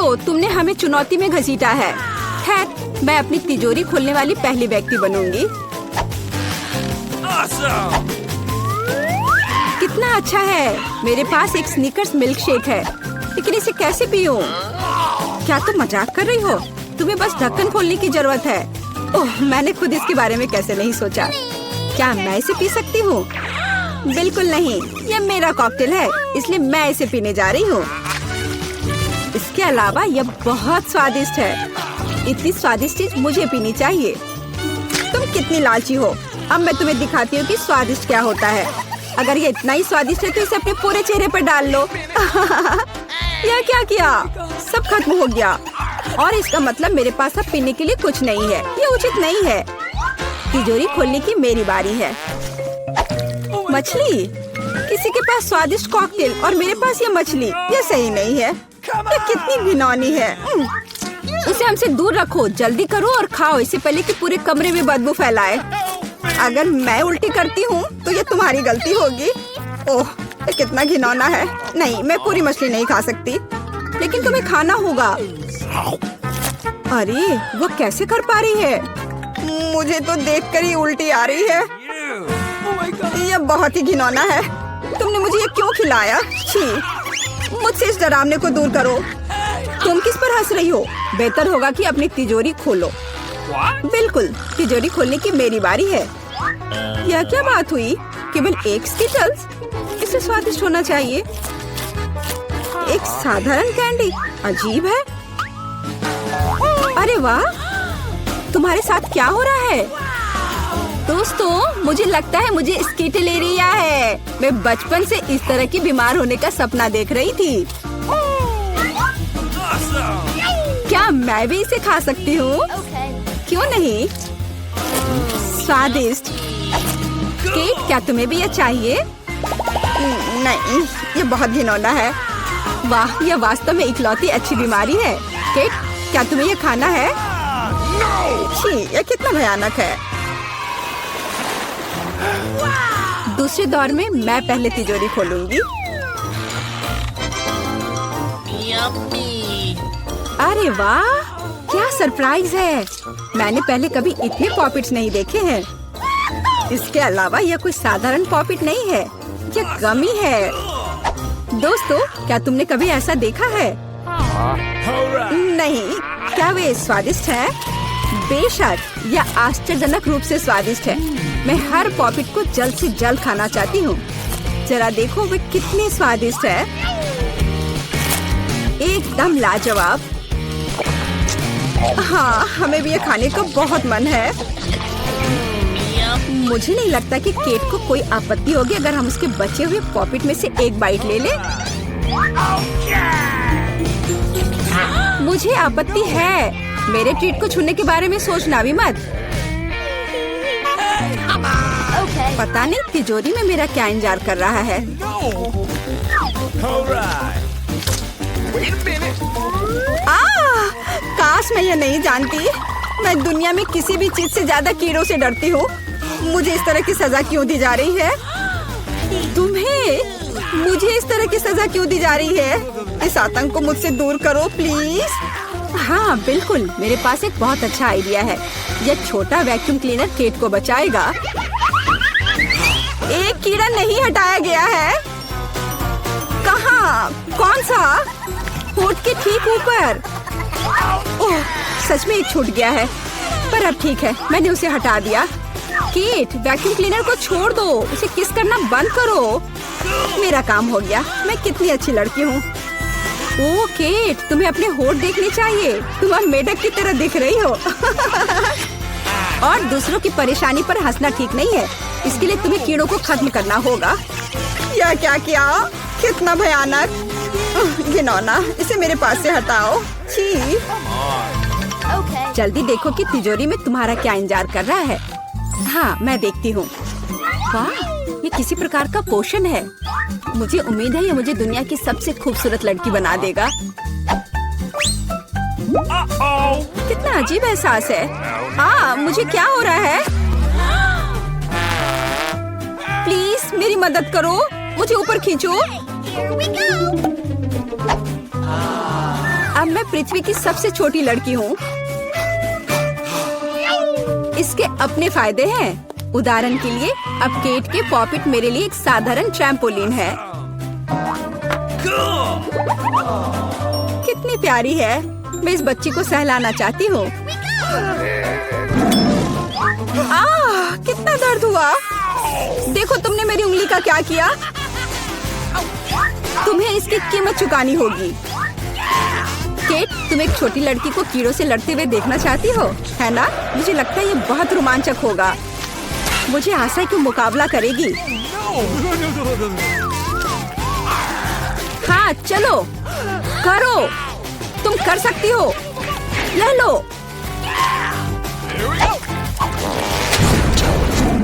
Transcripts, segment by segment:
तो तुमने हमें चुनौती में घसीटा है। खैर, मैं अपनी तिजोरी खोलने वाली पहली व्यक्ति बनूंगी। कितना अच्छा है। मेरे पास एक स्नीकर्स मिल्क शेक है, लेकिन इसे कैसे पीऊं? क्या तुम मजाक कर रही हो? तुम्हें बस ढक्कन खोलने की जरूरत है। ओह, मैंने खुद इसके बारे में कैसे नहीं सोचा। क्या मैं इसे पी सकती हूँ? बिल्कुल नहीं, यह मेरा कॉकटेल है, इसलिए मैं इसे पीने जा रही हूँ। इसके अलावा यह बहुत स्वादिष्ट है। इतनी स्वादिष्ट चीज मुझे पीनी चाहिए। तुम कितनी लालची हो। अब मैं तुम्हें दिखाती हूँ कि स्वादिष्ट क्या होता है। अगर ये इतना ही स्वादिष्ट है तो इसे अपने पूरे चेहरे पर डाल लो। यह क्या किया? सब खत्म हो गया। और इसका मतलब मेरे पास अब पीने के लिए कुछ नहीं है। ये उचित नहीं है। तिजोरी खोलने की मेरी बारी है। मछली? किसी के पास स्वादिष्ट कॉकटेल और मेरे पास ये मछली। ये सही नहीं है। ये कितनी घिनौनी है। उसे हमसे दूर रखो। जल्दी करो और खाओ, इससे पहले कि पूरे कमरे में बदबू फैलाए। अगर मैं उल्टी करती हूँ तो ये तुम्हारी गलती होगी। ओह, ये कितना घिनौना है। नहीं, मैं पूरी मछली नहीं खा सकती, लेकिन तुम्हें खाना होगा। अरे, वो कैसे कर पा रही है? मुझे तो देखकर ही उल्टी आ रही है। यह बहुत ही घिनौना है। तुमने मुझे ये क्यों खिलाया? छी! मुझसे इस डरावने को दूर करो। तुम किस पर हंस रही हो? बेहतर होगा कि अपनी तिजोरी खोलो। बिल्कुल, तिजोरी खोलने की मेरी बारी है। यह क्या बात हुई? केवल एक स्किटल्स? इसे स्वादिष्ट होना चाहिए। एक साधारण कैंडी? अजीब है। अरे वाह, तुम्हारे साथ क्या हो रहा है? दोस्तों, मुझे लगता है मुझे स्किटलेरिया है। मैं बचपन से इस तरह की बीमार होने का सपना देख रही थी। क्या मैं भी इसे खा सकती हूँ? क्यों नहीं? स्वादिष्ट। केट, क्या तुम्हें भी यह चाहिए? नहीं, ये बहुत घिनौना है। वाह, यह वास्तव में इकलौती अच्छी बीमारी है। केट, क्या तुम्हें यह खाना है? छी, यह कितना भयानक है। दूसरे दौर में मैं पहले तिजोरी खोलूंगी। अरे वाह, क्या सरप्राइज है। मैंने पहले कभी इतने पॉपिट्स नहीं देखे हैं। इसके अलावा यह कोई साधारण पॉपिट नहीं है, यह गमी है। दोस्तों, क्या तुमने कभी ऐसा देखा है? नहीं। क्या वे स्वादिष्ट है? बेशक, यह आश्चर्यजनक रूप से स्वादिष्ट है। मैं हर पॉपिट को जल्द से जल्द खाना चाहती हूँ। जरा देखो वे कितने स्वादिष्ट है। एकदम लाजवाब। हाँ, हमें भी ये खाने का बहुत मन है। मुझे नहीं लगता कि केट को कोई आपत्ति होगी अगर हम उसके बचे हुए पॉपिट में से एक बाइट ले लें। मुझे आपत्ति है। मेरे ट्रीट को छूने के बारे में सोचना भी मत। पता नहीं तिजोरी में मेरा क्या इंतजार कर रहा है। काश मैं ये नहीं जानती। मैं दुनिया में किसी भी चीज से ज्यादा कीड़ों से डरती हूँ। मुझे इस तरह की सजा क्यों दी जा रही है? तुम्हें मुझे इस तरह की सजा क्यों दी जा रही है? इस आतंक को मुझसे दूर करो प्लीज। हाँ बिल्कुल, मेरे पास एक बहुत अच्छा आइडिया है। यह छोटा वैक्यूम क्लीनर केट को बचाएगा। एक कीड़ा नहीं हटाया गया है। कहाँ? कौन सा? होठ के ठीक ऊपर। ओह, सच में एक छूट गया है, पर अब ठीक है, मैंने उसे हटा दिया। केट, वैक्यूम क्लीनर को छोड़ दो, उसे किस करना बंद करो। मेरा काम हो गया। मैं कितनी अच्छी लड़की हूँ। ओह केट, तुम्हें अपने होठ देखने चाहिए। तुम अब मेढक की तरह दिख रही हो। और दूसरों की परेशानी पर हंसना ठीक नहीं है। इसके लिए तुम्हें कीड़ों को खत्म करना होगा। यह क्या किया? कितना भयानक, घिनौना। इसे मेरे पास से हटाओ। छी। जल्दी देखो कि तिजोरी में तुम्हारा क्या इंतजार कर रहा है। हाँ, मैं देखती हूँ। वाह, ये किसी प्रकार का पोषण है। मुझे उम्मीद है ये मुझे दुनिया की सबसे खूबसूरत लड़की बना देगा। कितना अजीब एहसास है। मुझे क्या हो रहा है? प्लीज मेरी मदद करो, मुझे ऊपर खींचो। अब मैं पृथ्वी की सबसे छोटी लड़की हूँ। इसके अपने फायदे हैं। उदाहरण के लिए अब केट के पॉपिट मेरे लिए एक साधारण ट्रैम्पोलिन है। कितनी प्यारी है। मैं इस बच्ची को सहलाना चाहती हूँ। कितना दर्द हुआ। देखो तुमने मेरी उंगली का क्या किया। तुम्हें इसकी कीमत चुकानी होगी। केट, तुम एक छोटी लड़की को कीड़ों से लड़ते हुए देखना चाहती हो, है ना? मुझे लगता है ये बहुत रोमांचक होगा। मुझे आशा है कि मुकाबला करेगी। हाँ चलो करो, तुम कर सकती हो। ले लो।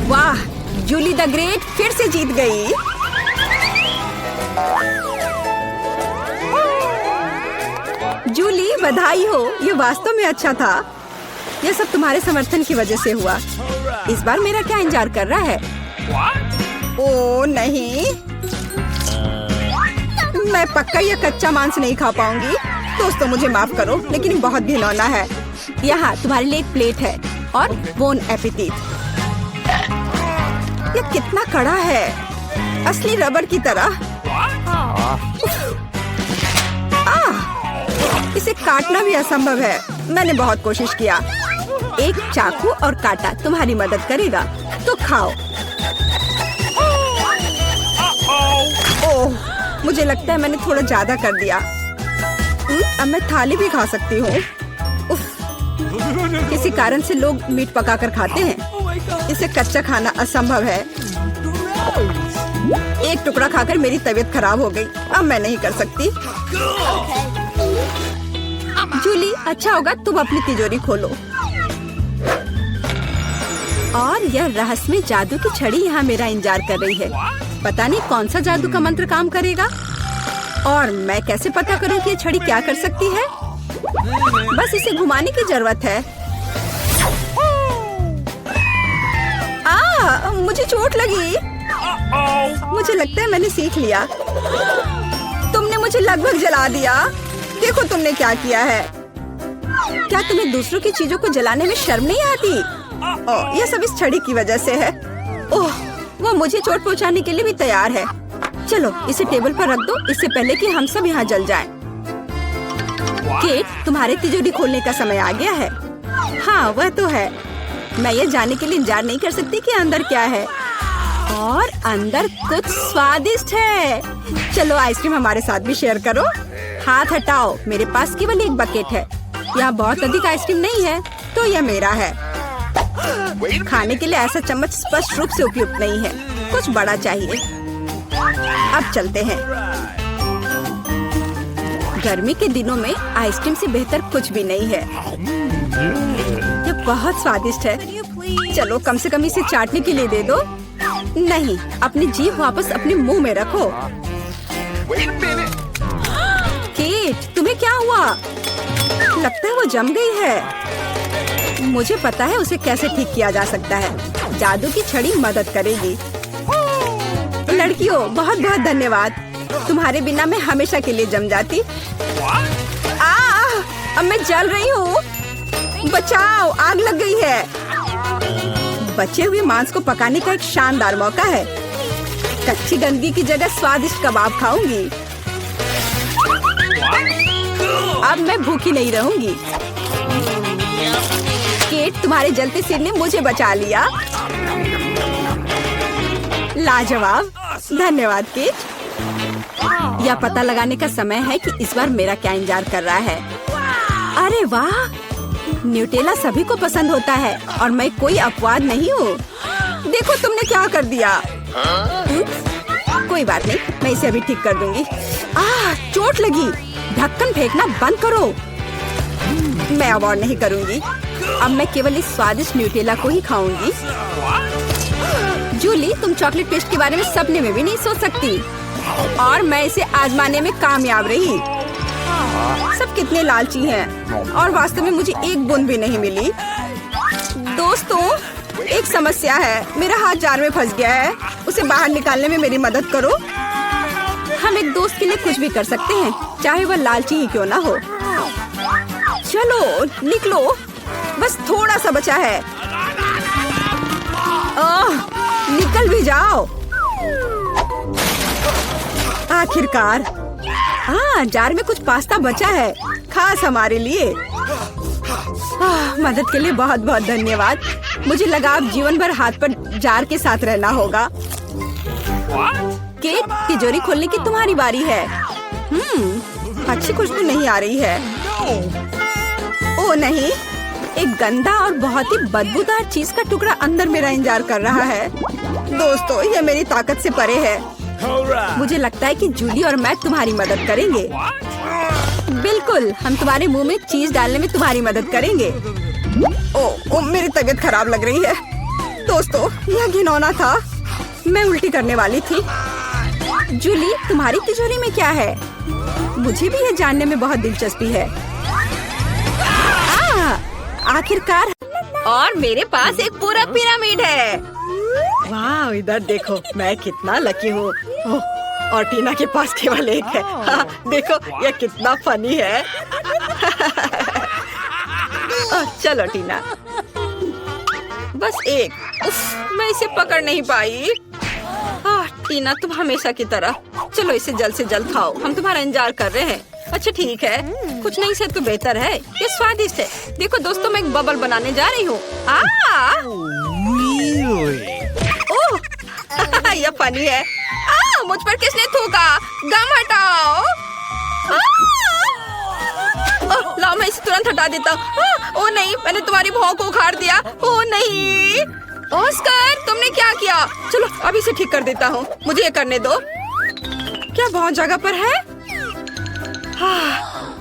वाह, जूली द ग्रेट फिर से जीत गई। जूली बधाई हो, ये वास्तव में अच्छा था। यह सब तुम्हारे समर्थन की वजह से हुआ। इस बार मेरा क्या इंतजार कर रहा है? ओ नहीं, मैं पक्का यह कच्चा मांस नहीं खा पाऊंगी। दोस्तों मुझे माफ करो, लेकिन ये बहुत घिनौना है। यहाँ तुम्हारे लिए एक प्लेट है और बोन एपेटिट। यह कितना कड़ा है, असली रबड़ की तरह। इसे काटना भी असंभव है। मैंने बहुत कोशिश किया। एक चाकू और कांटा तुम्हारी मदद करेगा, तो खाओ। ओह, मुझे लगता है मैंने थोड़ा ज्यादा कर दिया। अब मैं थाली भी खा सकती हूँ। किसी कारण से लोग मीट पकाकर खाते हैं। इसे कच्चा खाना असंभव है। एक टुकड़ा खाकर मेरी तबीयत खराब हो गई। अब मैं नहीं कर सकती। जूली, अच्छा होगा तुम अपनी तिजोरी खोलो। और यह रहस्यमय जादू की छड़ी यहाँ मेरा इंतजार कर रही है। पता नहीं कौन सा जादू का मंत्र काम करेगा। और मैं कैसे पता करूँ कि ये छड़ी क्या कर सकती है? बस इसे घुमाने की जरूरत है। मुझे चोट लगी। मुझे लगता है मैंने सीख लिया। तुमने मुझे लगभग जला दिया। देखो तुमने क्या किया है। क्या तुम्हें दूसरों की चीजों को जलाने में शर्म नहीं आती? यह सब इस छड़ी की वजह से है। ओह, वो मुझे चोट पहुंचाने के लिए भी तैयार है। चलो इसे टेबल पर रख दो, इससे पहले कि हम सब यहाँ जल जाएं। केट, तुम्हारे तिजोरी खोलने का समय आ गया है। हाँ वह तो है। मैं ये जानने के लिए इंतजार नहीं कर सकती कि अंदर क्या है। और अंदर कुछ स्वादिष्ट है। चलो आइसक्रीम हमारे साथ भी शेयर करो। हाथ हटाओ, मेरे पास केवल एक बकेट है। यहाँ बहुत अधिक आइसक्रीम नहीं है, तो यह मेरा है। खाने के लिए ऐसा चम्मच स्पष्ट रूप से उपयुक्त नहीं है। कुछ बड़ा चाहिए। अब चलते हैं। गर्मी के दिनों में आइसक्रीम से बेहतर कुछ भी नहीं है। यह बहुत स्वादिष्ट है। चलो कम से कम इसे चाटने के लिए दे दो। नहीं, अपनी जीभ वापस अपने मुंह में रखो। केट, तुम्हें क्या हुआ? लगता है वो जम गई है। मुझे पता है उसे कैसे ठीक किया जा सकता है। जादू की छड़ी मदद करेगी। लड़कियों, बहुत बहुत धन्यवाद। तुम्हारे बिना मैं हमेशा के लिए जम जाती। अब मैं जल रही हूँ। बचाओ, आग लग गई है। बचे हुए मांस को पकाने का एक शानदार मौका है। कच्ची गंदगी की जगह स्वादिष्ट कबाब खाऊंगी। अब मैं भूखी नहीं रहूंगी। केट, तुम्हारे जलते सिर ने मुझे बचा लिया। लाजवाब, धन्यवाद केट। यह पता लगाने का समय है कि इस बार मेरा क्या इंतजार कर रहा है। अरे वाह, न्यूटेला सभी को पसंद होता है और मैं कोई अपवाद नहीं हूँ। देखो तुमने क्या कर दिया। कोई बात नहीं, मैं इसे अभी ठीक कर दूंगी। चोट लगी। ढक्कन फेंकना बंद करो। मैं अब और नहीं करूंगी। अब मैं केवल इस स्वादिष्ट न्यूटेला को ही खाऊंगी। जूली, तुम चॉकलेट पेस्ट के बारे में सपने में भी नहीं सोच सकती। और मैं इसे आजमाने में कामयाब रही। सब कितने लालची हैं और वास्तव में मुझे एक बूंद भी नहीं मिली। दोस्तों, एक समस्या है। मेरा हाथ जार में फंस गया है। उसे बाहर निकालने में मेरी मदद करो। हम एक दोस्त के लिए कुछ भी कर सकते हैं, चाहे वह लालची ही क्यों ना हो। चलो निकलो, बस थोड़ा सा बचा है। निकल भी जाओ। आखिरकार। जार में कुछ पास्ता बचा है, खास हमारे लिए। मदद के लिए बहुत बहुत धन्यवाद। मुझे लगा अब जीवन भर हाथ पर जार के साथ रहना होगा। केट, तिजोरी खोलने की तुम्हारी बारी है। अच्छी खुशबू नहीं आ रही है। ओ नहीं, एक गंदा और बहुत ही बदबूदार चीज का टुकड़ा अंदर मेरा इंतजार कर रहा है। दोस्तों, यह मेरी ताकत से परे है। मुझे लगता है कि जूली और मैं तुम्हारी मदद करेंगे। बिल्कुल, हम तुम्हारे मुंह में चीज डालने में तुम्हारी मदद करेंगे। ओ, मेरी तबीयत खराब लग रही है। दोस्तों, यह घिनौना था। मैं उल्टी करने वाली थी। जूली, तुम्हारी तिजोरी में क्या है? मुझे भी यह जानने में बहुत दिलचस्पी है। आखिरकार। और मेरे पास एक पूरा पिरामिड है। वाह, इधर देखो, मैं कितना लकी हूँ। और टीना के पास केवल एक है। देखो, यह कितना फनी है। चलो टीना, बस एक। मैं इसे पकड़ नहीं पाई। टीना, तुम हमेशा की तरह। चलो इसे जल्द से जल्द खाओ, हम तुम्हारा इंतजार कर रहे हैं। अच्छा ठीक है, कुछ नहीं से तो बेहतर है। ये स्वादिष्ट है। देखो दोस्तों, मैं एक बबल बनाने जा रही हूँ। ओह, यह फनी है। मुझ पर किसने थूका? गम हटाओ। लाओ, मैं इसे तुरंत हटा देता हूँ। ओ नहीं, मैंने तुम्हारी भौं को उखाड़ दिया। ओ नहीं, ऑस्कर, तुमने क्या किया? चलो अभी इसे ठीक कर देता हूँ, मुझे ये करने दो। क्या भौं जगह पर है?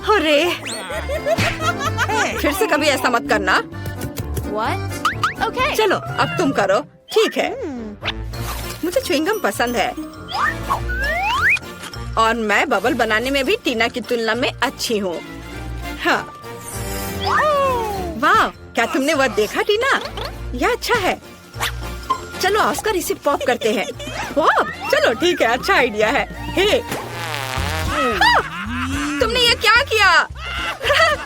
अरे, फिर से कभी ऐसा मत करना। Okay. चलो अब तुम करो। ठीक है, मुझे च्युइंगम पसंद है और मैं बबल बनाने में भी टीना की तुलना में अच्छी हूँ। हाँ। वाह, क्या तुमने वह देखा टीना? यह अच्छा है। चलो ऑस्कर, इसे पॉप करते हैं। पॉप? चलो ठीक है, अच्छा आइडिया है। हे, तुमने ये क्या किया?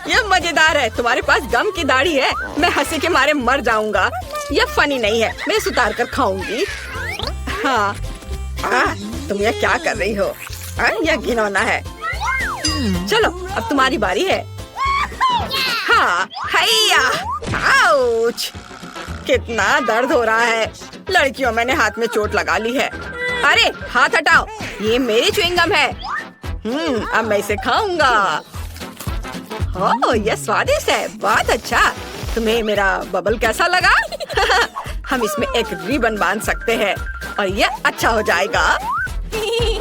यह मजेदार है। तुम्हारे पास गम की दाढ़ी है। मैं हंसी के मारे मर जाऊंगा। यह फनी नहीं है। मैं इसे उतार कर खाऊंगी। हाँ। तुम ये क्या कर रही हो? यह घिनौना है। चलो अब तुम्हारी बारी है। हाँ, हैया। आउच! कितना दर्द हो रहा है। लड़कियों, मैंने हाथ में चोट लगा ली है। अरे हाथ हटाओ, ये मेरी च्युइंगम है। अब मैं इसे खाऊंगा। ओह, यह स्वादिष्ट है। बहुत अच्छा। तुम्हें मेरा बबल कैसा लगा? हम इसमें एक रिबन बांध सकते हैं और यह अच्छा हो जाएगा।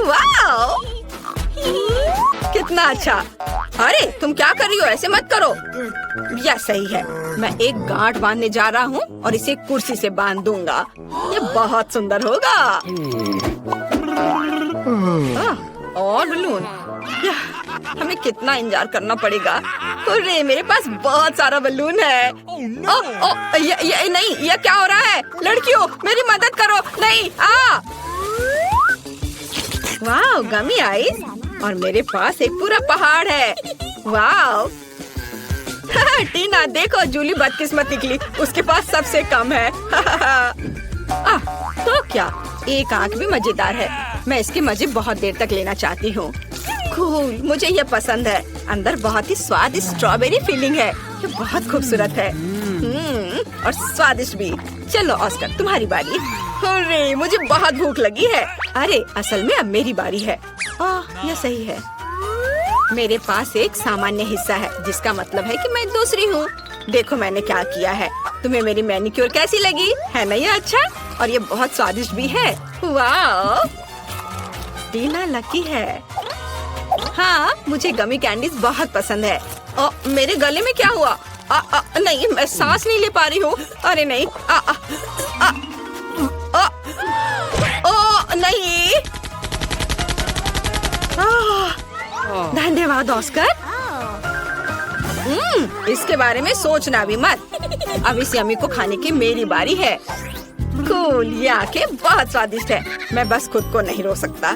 वाह, कितना अच्छा। अरे तुम क्या कर रही हो? ऐसे मत करो। यह सही है। मैं एक गांठ बांधने जा रहा हूँ और इसे कुर्सी से बांध दूंगा। यह बहुत सुंदर होगा। और बलून। हमें कितना इंतजार करना पड़ेगा। अरे मेरे पास बहुत सारा बलून है। ये नहीं, ये क्या हो रहा है? लड़कियों, मेरी मदद करो। नहीं, वाह, गमी आइस। और मेरे पास एक पूरा पहाड़ है। वाह। टीना देखो, जूली बदकिस्मत निकली। उसके पास सबसे कम है। तो क्या, एक आंख भी मजेदार है। मैं इसके मजे बहुत देर तक लेना चाहती हूँ। कूल, मुझे ये पसंद है। अंदर बहुत ही स्वादिष्ट स्ट्रॉबेरी फीलिंग है। ये बहुत खूबसूरत है। और स्वादिष्ट भी। चलो ऑस्कर, तुम्हारी बारी। अरे मुझे बहुत भूख लगी है। अरे असल में अब मेरी बारी है। यह सही है। मेरे पास एक सामान्य हिस्सा है, जिसका मतलब है कि मैं दूसरी हूँ। देखो मैंने क्या किया है। तुम्हें मेरी मैनिक्योर कैसी लगी? है ना ये अच्छा? और ये बहुत स्वादिष्ट भी है। वाह, टीना लकी है। हाँ, मुझे गमी कैंडीज बहुत पसंद है। मेरे गले में क्या हुआ? नहीं, मैं सांस नहीं ले पा रही हूँ। अरे नहीं। नहीं। धन्यवाद ऑस्कर। इसके बारे में सोचना भी मत। अब इस यम्मी को खाने की मेरी बारी है। कूल, ये आंखें बहुत स्वादिष्ट है। मैं बस खुद को नहीं रोक सकता।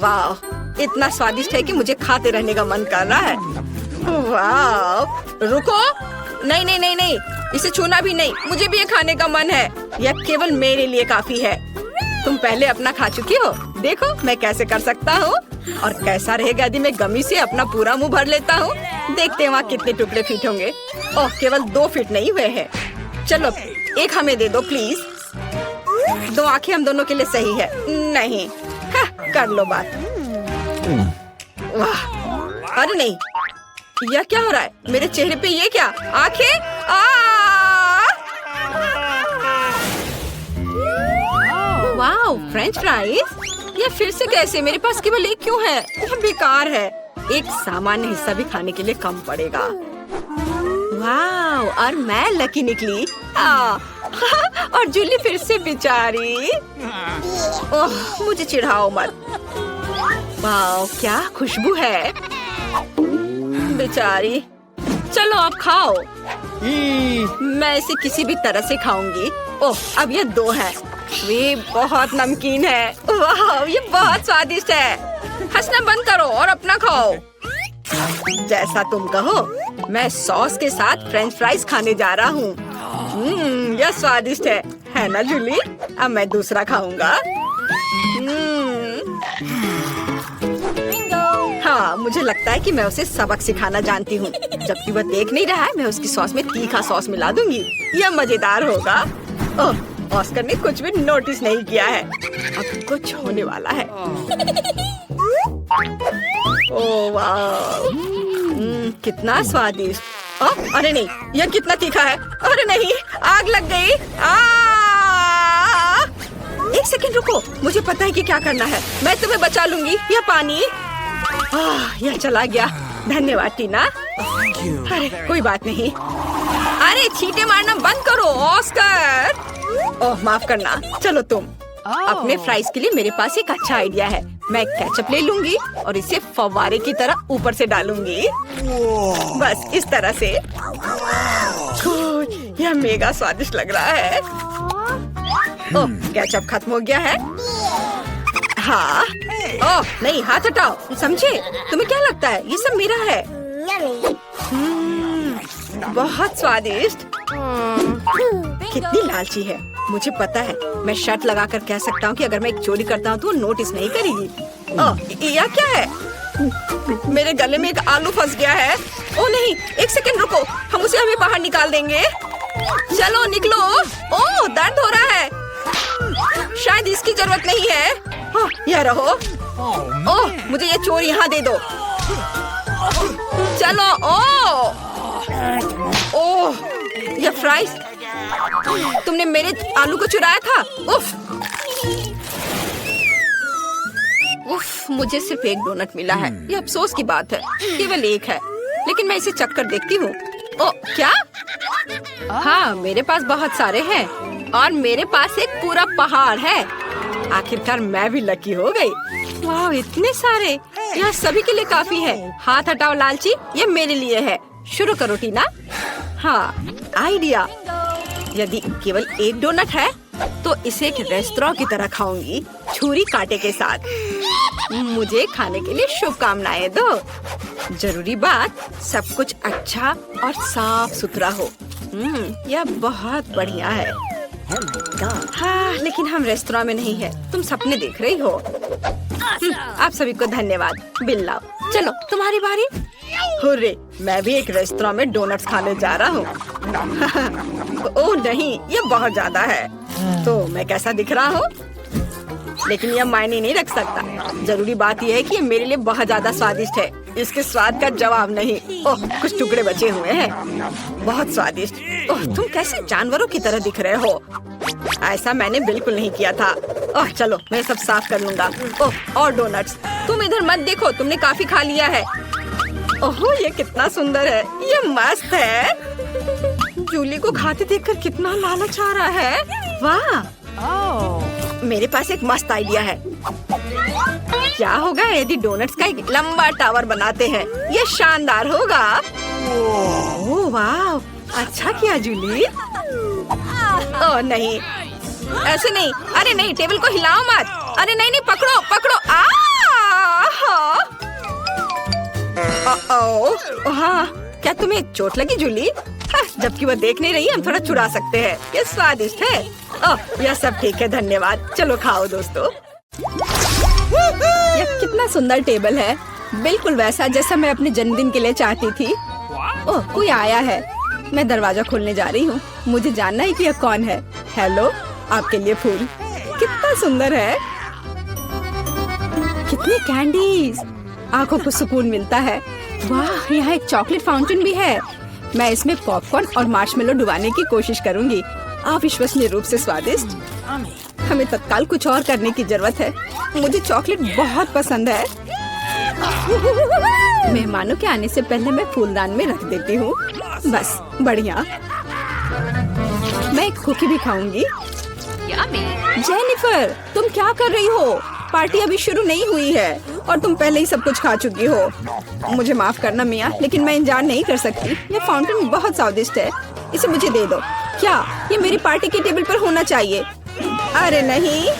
वाह, इतना स्वादिष्ट है कि मुझे खाते रहने का मन कर रहा है। वाह, रुको, नहीं नहीं नहीं नहीं, इसे छूना भी नहीं, मुझे भी ये खाने का मन है। यह केवल मेरे लिए काफी है। तुम पहले अपना खा चुकी हो, देखो मैं कैसे कर सकता हूँ। और कैसा रहेगा यदि मैं गमी से अपना पूरा मुंह भर लेता हूँ। देखते हैं वहाँ कितने टुकड़े फिट होंगे। ओह, केवल 2 फिट नहीं हुए हैं। चलो एक हमें दे दो प्लीज। 2 आंखें हम दोनों के लिए सही है। नहीं, कर लो बात। वाह, अरे नहीं, यह क्या हो रहा है मेरे चेहरे पे? ये क्या आंखें? Wow, French fries. ये फिर से कैसे? मेरे पास केवल एक क्यों है? यह बेकार है। एक सामान्य हिस्सा भी खाने के लिए कम पड़ेगा। वाओ, और मैं लकी निकली। और जूली फिर से बेचारी। ओह, मुझे चिढ़ाओ मत। वाओ, क्या खुशबू है। बेचारी, चलो आप खाओ। मैं इसे किसी भी तरह से खाऊंगी। ओह, अब ये 2 है। वे बहुत नमकीन है। वाह, ये बहुत स्वादिष्ट है। हंसना बंद करो और अपना खाओ। जैसा तुम कहो। मैं सॉस के साथ फ्रेंच फ्राइज खाने जा रहा हूँ। यह स्वादिष्ट है ना जूली? अब मैं दूसरा खाऊंगा। हाँ, मुझे लगता है कि मैं उसे सबक सिखाना जानती हूँ। जबकि वह देख नहीं रहा है, मैं उसकी सॉस में तीखा सॉस मिला दूंगी। यह मजेदार होगा। ओह, ऑस्कर ने कुछ भी नोटिस नहीं किया है। अब कुछ होने वाला है। ओह वाह, कितना स्वादिष्ट। अरे नहीं, यह कितना तीखा है। अरे नहीं, आग लग गई। एक सेकंड रुको, मुझे पता है कि क्या करना है। मैं तुम्हें बचा लूंगी। यह पानी। यह चला गया। धन्यवाद टीना। अरे कोई बात नहीं। अरे छींटे मारना बंद करो ऑस्कर। ओह, माफ करना। चलो तुम। अपने फ्राइज के लिए मेरे पास एक अच्छा आइडिया है। मैं केचप ले लूंगी और इसे फव्वारे की तरह ऊपर से डालूंगी। बस इस तरह से। यह मेगा स्वादिष्ट लग रहा है। ओह, केचप खत्म हो गया है। हाँ। ओह नहीं, हाथ हटाओ। समझे? तुम्हें क्या लगता है ये सब मेरा है? बहुत स्वादिष्ट। कितनी लालची है। मुझे पता है, मैं शर्त लगाकर कह सकता हूँ कि अगर मैं एक चोरी करता हूँ तो वो नोटिस नहीं करेगी। ओह, यह क्या है? मेरे गले में एक आलू फंस गया है। ओह नहीं, एक सेकंड रुको, हम उसे अभी बाहर निकाल देंगे। चलो निकलो। ओह, दर्द हो रहा है। शायद इसकी जरूरत नहीं है। यह रहो। ओह, मुझे ये चोर यहाँ दे दो। चलो। ओह, यह फ्राइज। तुमने मेरे आलू को चुराया था। उफ, मुझे सिर्फ एक डोनट मिला है। ये अफसोस की बात है। केवल एक है, लेकिन मैं इसे चख कर देखती हूँ। ओह, क्या? हाँ, मेरे पास बहुत सारे हैं और मेरे पास एक पूरा पहाड़ है। आखिरकार मैं भी लकी हो गई। वाह, इतने सारे। यह सभी के लिए काफी है। हाथ हटाओ लालची, ये मेरे लिए है। शुरू करो टीना। हाँ, आइडिया। यदि केवल एक डोनट है तो इसे एक रेस्तरां की तरह खाऊंगी, छुरी कांटे के साथ। मुझे खाने के लिए शुभकामनाएं दो। जरूरी बात, सब कुछ अच्छा और साफ सुथरा हो। यह बहुत बढ़िया है। हाँ, लेकिन हम रेस्तरां में नहीं है। तुम सपने देख रही हो। आप सभी को धन्यवाद। बिल लाओ। चलो तुम्हारी बारी। हुर्रे, मैं भी एक रेस्तरां में डोनट्स खाने जा रहा हूँ। ओह नहीं, ये बहुत ज्यादा है। तो मैं कैसा दिख रहा हूँ? लेकिन यह मायने नहीं रख सकता। जरूरी बात यह है कि ये मेरे लिए बहुत ज्यादा स्वादिष्ट है। इसके स्वाद का जवाब नहीं। ओह, कुछ टुकड़े बचे हुए हैं। बहुत स्वादिष्ट। ओह, तुम कैसे जानवरों की तरह दिख रहे हो? ऐसा मैंने बिल्कुल नहीं किया था। ओह, चलो मैं सब साफ कर लूंगा। ओह, और डोनट्स। तुम इधर मत देखो, तुमने काफी खा लिया है। ओह, ये कितना सुंदर है। ये मस्त है। जूली को खाते देखकर कितना लालच आ रहा है। वाह, मेरे पास एक मस्त आइडिया है। क्या होगा यदि डोनट्स का एक लंबा टावर बनाते हैं? ये शानदार होगा। ओह वाह, अच्छा किया जूली। ओह नहीं, ऐसे नहीं। अरे नहीं, टेबल को हिलाओ मत। अरे नहीं नहीं, पकड़ो पकड़ो। हाँ, क्या तुम्हें चोट लगी जूली? जबकि वो देख नहीं रही, हम थोड़ा चुरा सकते हैं। ये स्वादिष्ट है। ओह, यह सब ठीक है, धन्यवाद। चलो खाओ दोस्तों। यह कितना सुंदर टेबल है, बिल्कुल वैसा जैसा मैं अपने जन्मदिन के लिए चाहती थी। ओह, कोई आया है। मैं दरवाजा खोलने जा रही हूँ। मुझे जानना है कि यह कौन है। हेलो, आपके लिए फूल। कितना सुंदर है। कितनी कैंडीज, आंखों को सुकून मिलता है। वाह, यहाँ एक चॉकलेट फाउंटेन भी है। मैं इसमें पॉपकॉर्न और मार्शमेलो डुबाने की कोशिश करूंगी। अविश्वसनीय रूप से स्वादिष्ट। हमें तत्काल कुछ और करने की जरूरत है। मुझे चॉकलेट बहुत पसंद है। मेहमानों के आने से पहले मैं फूलदान में रख देती हूँ। बस, बढ़िया। मैं एक कुकी भी खाऊंगी। जेनिफर, तुम क्या कर रही हो? पार्टी अभी शुरू नहीं हुई है और तुम पहले ही सब कुछ खा चुकी हो। मुझे माफ करना मिया, लेकिन मैं इंतजार नहीं कर सकती। ये फाउंटेन बहुत स्वादिष्ट है, इसे मुझे दे दो। क्या ये मेरी पार्टी के टेबल पर होना चाहिए? अरे नहीं,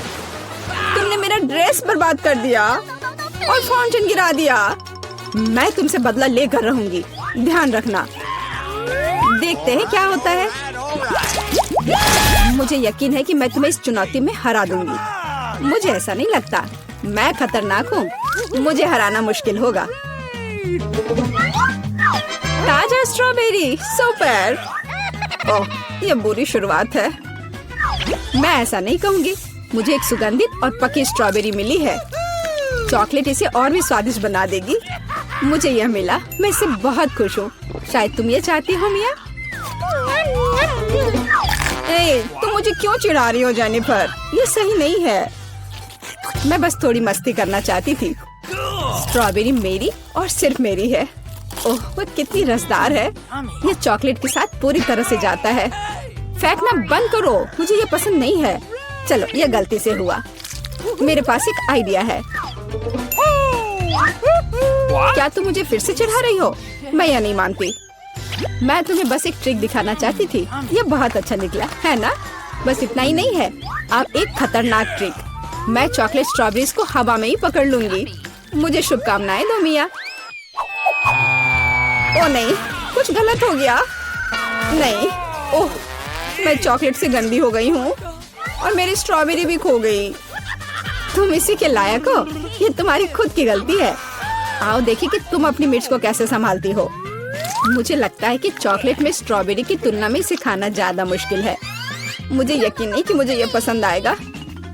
तुमने मेरा ड्रेस बर्बाद कर दिया और फाउंटेन गिरा दिया। मैं तुमसे बदला लेकर रहूंगी, ध्यान रखना। देखते हैं क्या होता है। मुझे यकीन है कि मैं तुम्हें इस चुनौती में हरा दूंगी। मुझे ऐसा नहीं लगता। मैं खतरनाक हूँ, मुझे हराना मुश्किल होगा। ताजा स्ट्रॉबेरी, सुपर। ओह, ये बुरी शुरुआत है। मैं ऐसा नहीं कहूँगी। मुझे एक सुगंधित और पकी स्ट्रॉबेरी मिली है। चॉकलेट इसे और भी स्वादिष्ट बना देगी। मुझे यह मिला, मैं इससे बहुत खुश हूँ। शायद तुम ये चाहती हो मिया। तुम मुझे क्यों चिढ़ा रही हो जेनिफर? ये सही नहीं है। मैं बस थोड़ी मस्ती करना चाहती थी। स्ट्रॉबेरी मेरी और सिर्फ मेरी है। ओह, वो कितनी रसदार है। ये चॉकलेट के साथ पूरी तरह से जाता है। फेंकना बंद करो, मुझे ये पसंद नहीं है। चलो, ये गलती से हुआ। मेरे पास एक आइडिया है। क्या तुम मुझे फिर से चिढ़ा रही हो? मैं यह नहीं मानती। मैं तुम्हें बस एक ट्रिक दिखाना चाहती थी। ये बहुत अच्छा निकला, है ना? बस इतना ही नहीं है, अब एक खतरनाक ट्रिक। मैं चॉकलेट स्ट्रॉबेरीज को हवा में ही पकड़ लूंगी। मुझे शुभकामनाएं दो मिया। ओ नहीं, कुछ गलत हो गया। नहीं, ओह, मैं चॉकलेट से गंदी हो गई हूँ और मेरी स्ट्रॉबेरी भी खो गई। तुम इसी के लायक हो। ये तुम्हारी खुद की गलती है। आओ देखिए कि तुम अपनी मिर्च को कैसे संभालती हो। मुझे लगता है कि चॉकलेट में स्ट्रॉबेरी की तुलना में इसे खाना ज्यादा मुश्किल है। मुझे यकीन नहीं कि मुझे ये पसंद आएगा,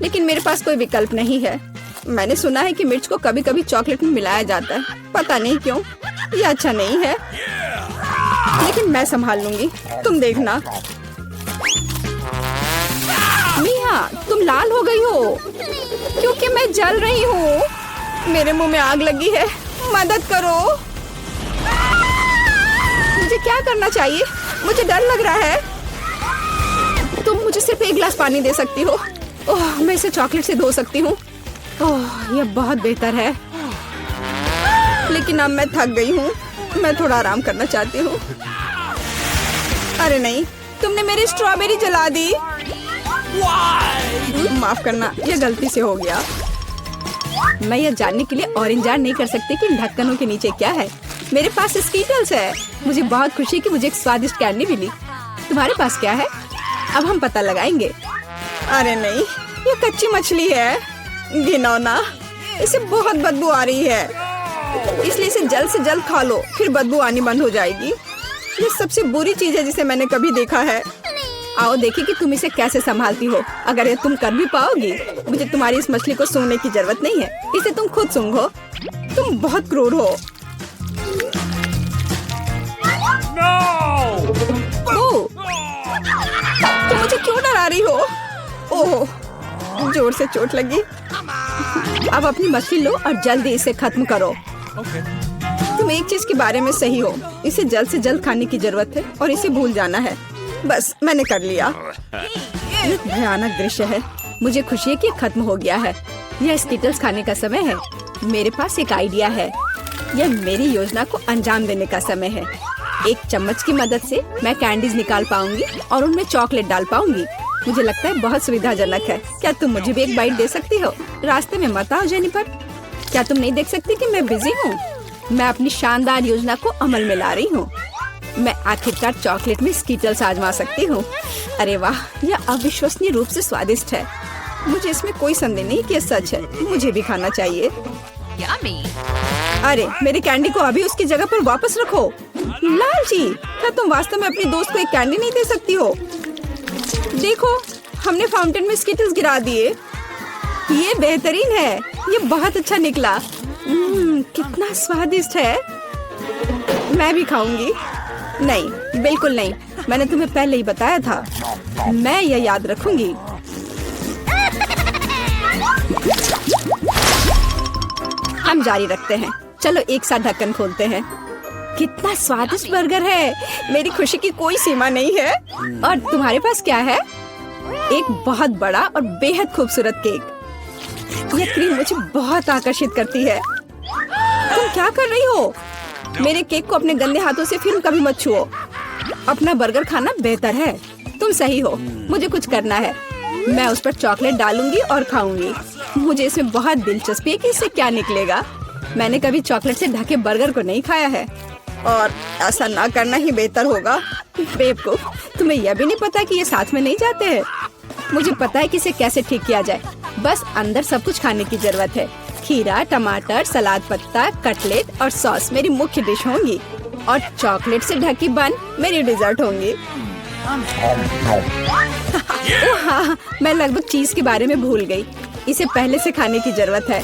लेकिन मेरे पास कोई विकल्प नहीं है। मैंने सुना है कि मिर्च को कभी कभी चॉकलेट में मिलाया जाता है, पता नहीं क्यों। ये अच्छा नहीं है, लेकिन मैं संभाल लूंगी, तुम देखना। मिया, तुम लाल हो गई हो क्योंकि मैं जल रही हूँ। मेरे मुंह में आग लगी है, मदद करो। मुझे क्या करना चाहिए? मुझे डर लग रहा है। तुम मुझे सिर्फ एक गिलास पानी दे सकती हो। ओह, मैं इसे चॉकलेट से धो सकती हूँ। ओह, यह बहुत बेहतर है, लेकिन अब मैं थक गई हूँ। मैं थोड़ा आराम करना चाहती हूँ। अरे नहीं, तुमने मेरी स्ट्रॉबेरी जला दी। माफ करना, यह गलती से हो गया। मैं यह जानने के लिए और इंतजार नहीं कर सकती कि इन ढक्कनों के नीचे क्या है। मेरे पास स्कीटल्स है। मुझे बहुत खुशी कि मुझे एक स्वादिष्ट कैंडी मिली। तुम्हारे पास क्या है? अब हम पता लगाएंगे। अरे नहीं, ये कच्ची मछली है। घिनौना, इसे बहुत बदबू आ रही है, इसलिए इसे जल्द से जल्द खा लो, फिर बदबू आनी बंद हो जाएगी। ये सबसे बुरी चीज है जिसे मैंने कभी देखा है। आओ देखिए कि तुम इसे कैसे संभालती हो। अगर ये तुम कर भी पाओगी, मुझे तुम्हारी इस मछली को सूंघने की जरूरत नहीं है, इसे तुम खुद सूंघो। तुम बहुत क्रूर हो। ओह, तुम मुझे क्यों डरा रही हो? ओह, जोर से चोट लगी। अब अपनी मछली लो और जल्दी इसे खत्म करो। तुम एक चीज के बारे में सही हो, इसे जल्द से जल्द खाने की जरूरत है और इसे भूल जाना है। बस, मैंने कर लिया। ये भयानक दृश्य है। मुझे खुशी है कि खत्म हो गया है। यह स्कीटल्स खाने का समय है। मेरे पास एक आइडिया है। यह मेरी योजना को अंजाम देने का समय है। एक चम्मच की मदद से मैं कैंडीज निकाल पाऊंगी और उनमें चॉकलेट डाल पाऊंगी। मुझे लगता है बहुत सुविधाजनक है। क्या तुम मुझे भी एक बाइट दे सकती हो? रास्ते में मत आओ जेनिफर। क्या तुम नहीं देख सकती कि मैं बिजी हूँ? मैं अपनी शानदार योजना को अमल में ला रही हूँ। मैं आखिरकार चॉकलेट में स्कीटल्स आजमा सकती हूँ। अरे वाह, यह अविश्वसनीय रूप से स्वादिष्ट है। मुझे इसमें कोई संदेह नहीं कि यह सच है। मुझे भी खाना चाहिए। अरे मेरी कैंडी को अभी उसकी जगह पर वापस रखो। लालची, क्या तुम वास्तव में अपनी दोस्त को एक कैंडी नहीं दे सकती हो? देखो, हमने फाउंटेन में स्कीटल्स गिरा दिए। ये बेहतरीन है। ये बहुत अच्छा निकला। कितना स्वादिष्ट है। मैं भी खाऊंगी। नहीं, बिल्कुल नहीं। मैंने तुम्हें पहले ही बताया था। मैं यह याद रखूंगी। हम जारी रखते हैं। चलो एक साथ ढक्कन खोलते हैं। कितना स्वादिष्ट बर्गर है। मेरी खुशी की कोई सीमा नहीं है। और तुम्हारे पास क्या है? एक बहुत बड़ा और बेहद खूबसूरत केक। यह क्रीम मुझे बहुत आकर्षित करती है। तुम क्या कर रही हो? मेरे केक को अपने गंदे हाथों से फिर कभी मत छुओ। अपना बर्गर खाना बेहतर है। तुम सही हो। मुझे कुछ करना है। मैं उस पर चॉकलेट डालूंगी और खाऊंगी। मुझे इसमें बहुत दिलचस्पी है कि इससे क्या निकलेगा। मैंने कभी चॉकलेट से ढके बर्गर को नहीं खाया है और ऐसा ना करना ही बेहतर होगा। बेवकूफ, तुम्हें यह भी नहीं पता कि ये साथ में नहीं जाते हैं। मुझे पता है कि इसे कैसे ठीक किया जाए। बस अंदर सब कुछ खाने की जरूरत है। खीरा, टमाटर, सलाद पत्ता, कटलेट और सॉस मेरी मुख्य डिश होंगी और चॉकलेट से ढकी बन मेरी डिजर्ट होंगी। हाँ, मैं लगभग चीज के बारे में भूल गई। इसे पहले से खाने की जरूरत है।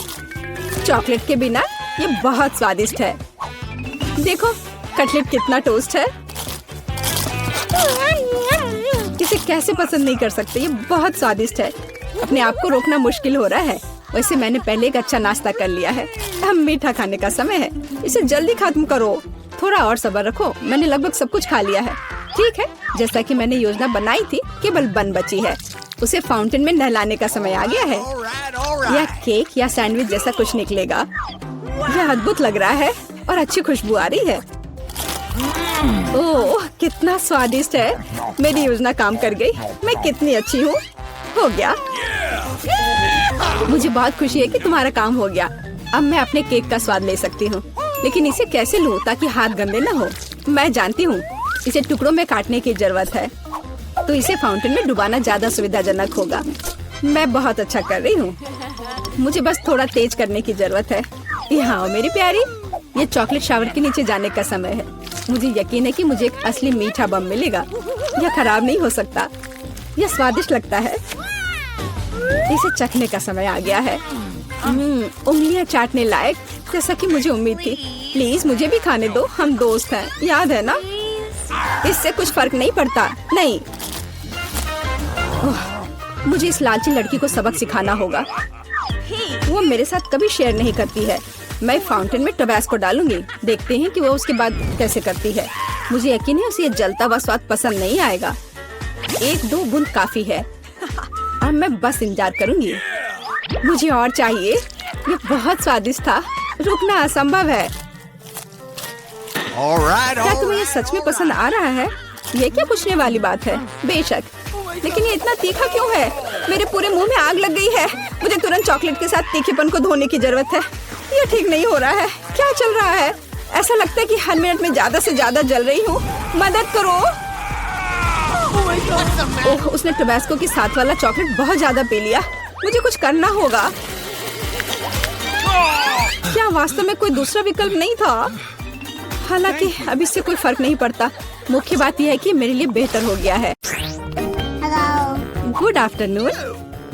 चॉकलेट के बिना ये बहुत स्वादिष्ट है। देखो, कटलेट कितना टोस्ट है। इसे कैसे पसंद नहीं कर सकते। ये बहुत स्वादिष्ट है। अपने आप को रोकना मुश्किल हो रहा है। वैसे मैंने पहले एक अच्छा नाश्ता कर लिया है। अब मीठा खाने का समय है। इसे जल्दी खत्म करो। थोड़ा और सब्र रखो। मैंने लगभग सब कुछ खा लिया है। ठीक है, जैसा कि मैंने योजना बनाई थी, केवल बन बची है। उसे फाउंटेन में नहलाने का समय आ गया है। यह केक या सैंडविच जैसा कुछ निकलेगा। यह अद्भुत लग रहा है और अच्छी खुशबू आ रही है। ओह, कितना स्वादिष्ट है। मेरी योजना काम कर गई। मैं कितनी अच्छी हूँ। हो गया। मुझे बहुत खुशी है कि तुम्हारा काम हो गया। अब मैं अपने केक का स्वाद ले सकती हूँ। लेकिन इसे कैसे लूँ ताकि हाथ गंदे न हो? मैं जानती हूँ, इसे टुकड़ों में काटने की जरूरत है। तो इसे फाउंटेन में डुबाना ज्यादा सुविधाजनक होगा। मैं बहुत अच्छा कर रही हूँ। मुझे बस थोड़ा तेज करने की जरूरत है। यहाँ आओ मेरी प्यारी। ये चॉकलेट शावर के नीचे जाने का समय है। मुझे यकीन है कि मुझे एक असली मीठा बम मिलेगा। यह खराब नहीं हो सकता। यह स्वादिष्ट लगता है। इसे चखने का समय आ गया है। उंगलियां चाटने लायक, जैसा कि मुझे उम्मीद थी। प्लीज मुझे भी खाने दो। हम दोस्त हैं, याद है ना? इससे कुछ फर्क नहीं पड़ता। नहीं, मुझे इस लालची लड़की को सबक सिखाना होगा। वो मेरे साथ कभी शेयर नहीं करती है। मैं फाउंटेन में टबैस्को डालूंगी। देखते हैं कि वो उसके बाद कैसे करती है। मुझे यकीन है उसे ये जलता हुआ स्वाद पसंद नहीं आएगा। 1-2 बूंद काफी है। अब मैं बस इंतजार करूंगी। मुझे और चाहिए। ये बहुत स्वादिष्ट था। रुकना असंभव है। क्या तुम्हें ये सच में पसंद आ रहा है? ये क्या पूछने वाली बात है? बेशक, लेकिन ये इतना तीखा क्यों है? मेरे पूरे मुंह में आग लग गई है। मुझे तुरंत चॉकलेट के साथ तीखेपन को धोने की जरूरत है। ये ठीक नहीं हो रहा है। क्या चल रहा है? ऐसा लगता है कि हर मिनट में ज्यादा से ज्यादा जल रही हूँ। मदद करो। ओह, उसने टबैस्को के साथ वाला चॉकलेट बहुत ज्यादा पी लिया। मुझे कुछ करना होगा। क्या वास्तव में कोई दूसरा विकल्प नहीं था? हालांकि अब इससे कोई फर्क नहीं पड़ता। मुख्य बात यह है कि मेरे लिए बेहतर हो गया है। Good afternoon.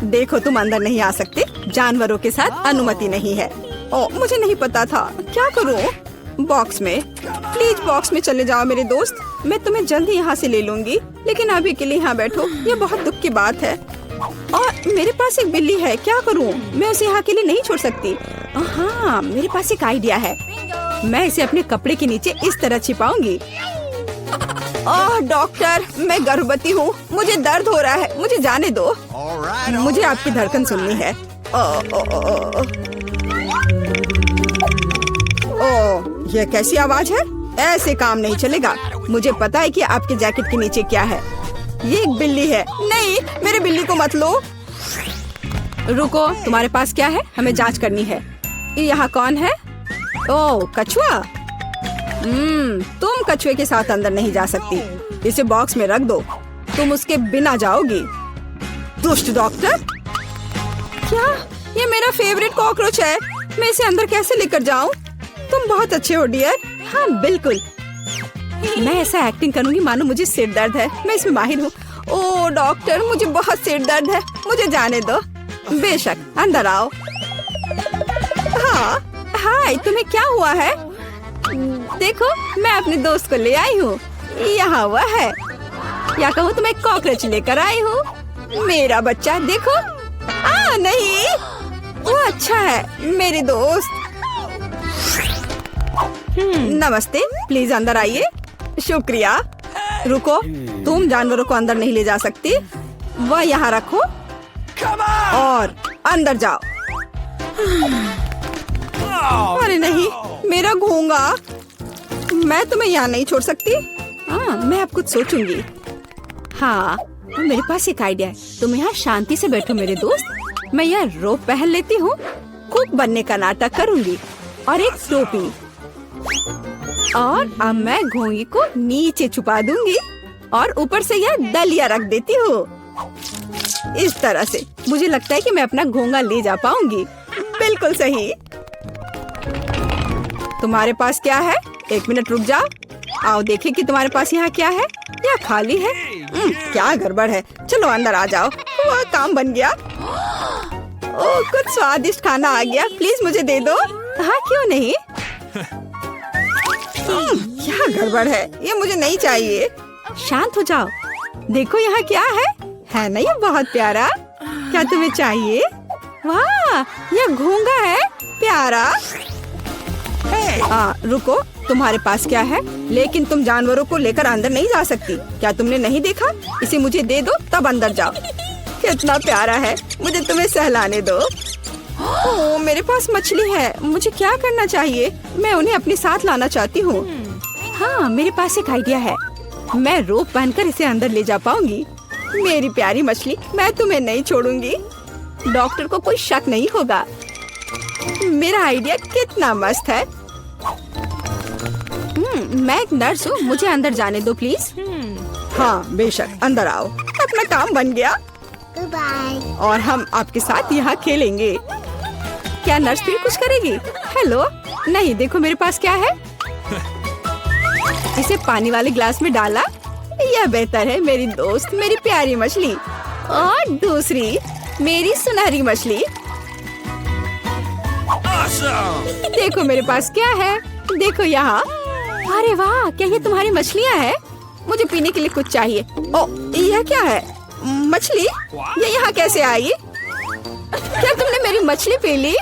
देखो, तुम अंदर नहीं आ सकते। जानवरों के साथ अनुमति नहीं है। ओह, मुझे नहीं पता था। क्या करूं? बॉक्स में। प्लीज बॉक्स में चले जाओ मेरे दोस्त। मैं तुम्हें जल्दी यहाँ से ले लूंगी। लेकिन अभी के लिए यहाँ बैठो। ये बहुत दुख की बात है। और मेरे पास एक बिल्ली है। क्या करूं? मैं उसे यहाँ के लिए नहीं छोड़ सकती। हाँ, मेरे पास एक आइडिया है। मैं इसे अपने कपड़े के नीचे इस तरह छिपाऊंगी। ओह डॉक्टर, मैं गर्भवती हूँ। मुझे दर्द हो रहा है। मुझे जाने दो। मुझे आपकी धड़कन सुननी है। ओह, यह कैसी आवाज है? ऐसे काम नहीं चलेगा। मुझे पता है कि आपके जैकेट के नीचे क्या है। ये एक बिल्ली है। नहीं, मेरे बिल्ली को मत लो। रुको, तुम्हारे पास क्या है? हमें जांच करनी है। यहाँ कौन है? ओह, कछुआ। तुम कछुए के साथ अंदर नहीं जा सकती। इसे बॉक्स में रख दो। तुम उसके बिना जाओगी। दुष्ट डॉक्टर। क्या? ये मेरा फेवरेट कॉकरोच है। मैं इसे अंदर कैसे लेकर जाऊं? तुम बहुत अच्छे हो डियर। हाँ बिल्कुल। मैं ऐसा एक्टिंग करूंगी मानो मुझे सिर दर्द है। मैं इसमें माहिर हूँ। ओ डॉक्टर, मुझे बहुत सिर दर्द है। मुझे जाने दो। बेशक, अंदर आओ। हाँ हाय, तुम्हें क्या हुआ है? देखो, मैं अपने दोस्त को ले आई हूँ। यहाँ हुआ है, या कहूँ तो मैं कॉकरोच लेकर आई हूँ। मेरा बच्चा देखो। नहीं, वो अच्छा है मेरे दोस्त। नमस्ते, प्लीज अंदर आइए। शुक्रिया। रुको, तुम जानवरों को अंदर नहीं ले जा सकती। वह यहाँ रखो और अंदर जाओ। अरे नहीं, मेरा घोंगा। मैं तुम्हें यहाँ नहीं छोड़ सकती। हाँ, मैं अब कुछ सोचूंगी। हाँ, मेरे पास एक आइडिया है। तुम यहाँ शांति से बैठो मेरे दोस्त। मैं यह रोप पहन लेती हूँ। कुक बनने का नाटक करूंगी और एक टोपी। और अब मैं घोंगी को नीचे छुपा दूंगी और ऊपर से यह दलिया रख देती हूँ। इस तरह से मुझे लगता है कि मैं अपना घोंगा ले जा पाऊंगी। बिल्कुल सही। तुम्हारे पास क्या है? एक मिनट रुक जाओ। आओ देखें कि तुम्हारे पास यहाँ क्या है। यह खाली है। क्या गड़बड़ है। चलो अंदर आ जाओ। वह काम बन गया। ओह, कुछ स्वादिष्ट खाना आ गया। प्लीज मुझे दे दो। हाँ क्यों नहीं। क्या गड़बड़ है। ये मुझे नहीं चाहिए। शांत हो जाओ। देखो यहाँ क्या है ना ये बहुत प्यारा। क्या तुम्हें चाहिए? वाह, यह घोंगा है। प्यारा। रुको, तुम्हारे पास क्या है? लेकिन तुम जानवरों को लेकर अंदर नहीं जा सकती। क्या तुमने नहीं देखा? इसे मुझे दे दो तब अंदर जाओ। कितना प्यारा है। मुझे तुम्हें सहलाने दो। ओह, मेरे पास मछली है। मुझे क्या करना चाहिए? मैं उन्हें अपने साथ लाना चाहती हूँ। हाँ, मेरे पास एक आइडिया है। मैं रोप पहनकर इसे अंदर ले जा पाऊंगी। मेरी प्यारी मछली, मैं तुम्हें नहीं छोड़ूंगी। डॉक्टर को कोई शक नहीं होगा। मेरा आइडिया कितना मस्त है। मैं एक नर्स हूँ। मुझे अंदर जाने दो प्लीज। हाँ बेशक, अंदर आओ। अपना काम बन गया। और हम आपके साथ यहाँ खेलेंगे। क्या नर्स फिर कुछ करेगी? हेलो। नहीं, देखो मेरे पास क्या है। इसे पानी वाले ग्लास में डाला। यह बेहतर है मेरी दोस्त, मेरी प्यारी मछली। और दूसरी मेरी सुनहरी मछली। देखो मेरे पास क्या है। देखो यहाँ। अरे वाह, क्या ये तुम्हारी मछलियाँ हैं? मुझे पीने के लिए कुछ चाहिए। ओ, यह क्या है? मछली? ये यहाँ कैसे आई? क्या तुमने मेरी मछली पी ली?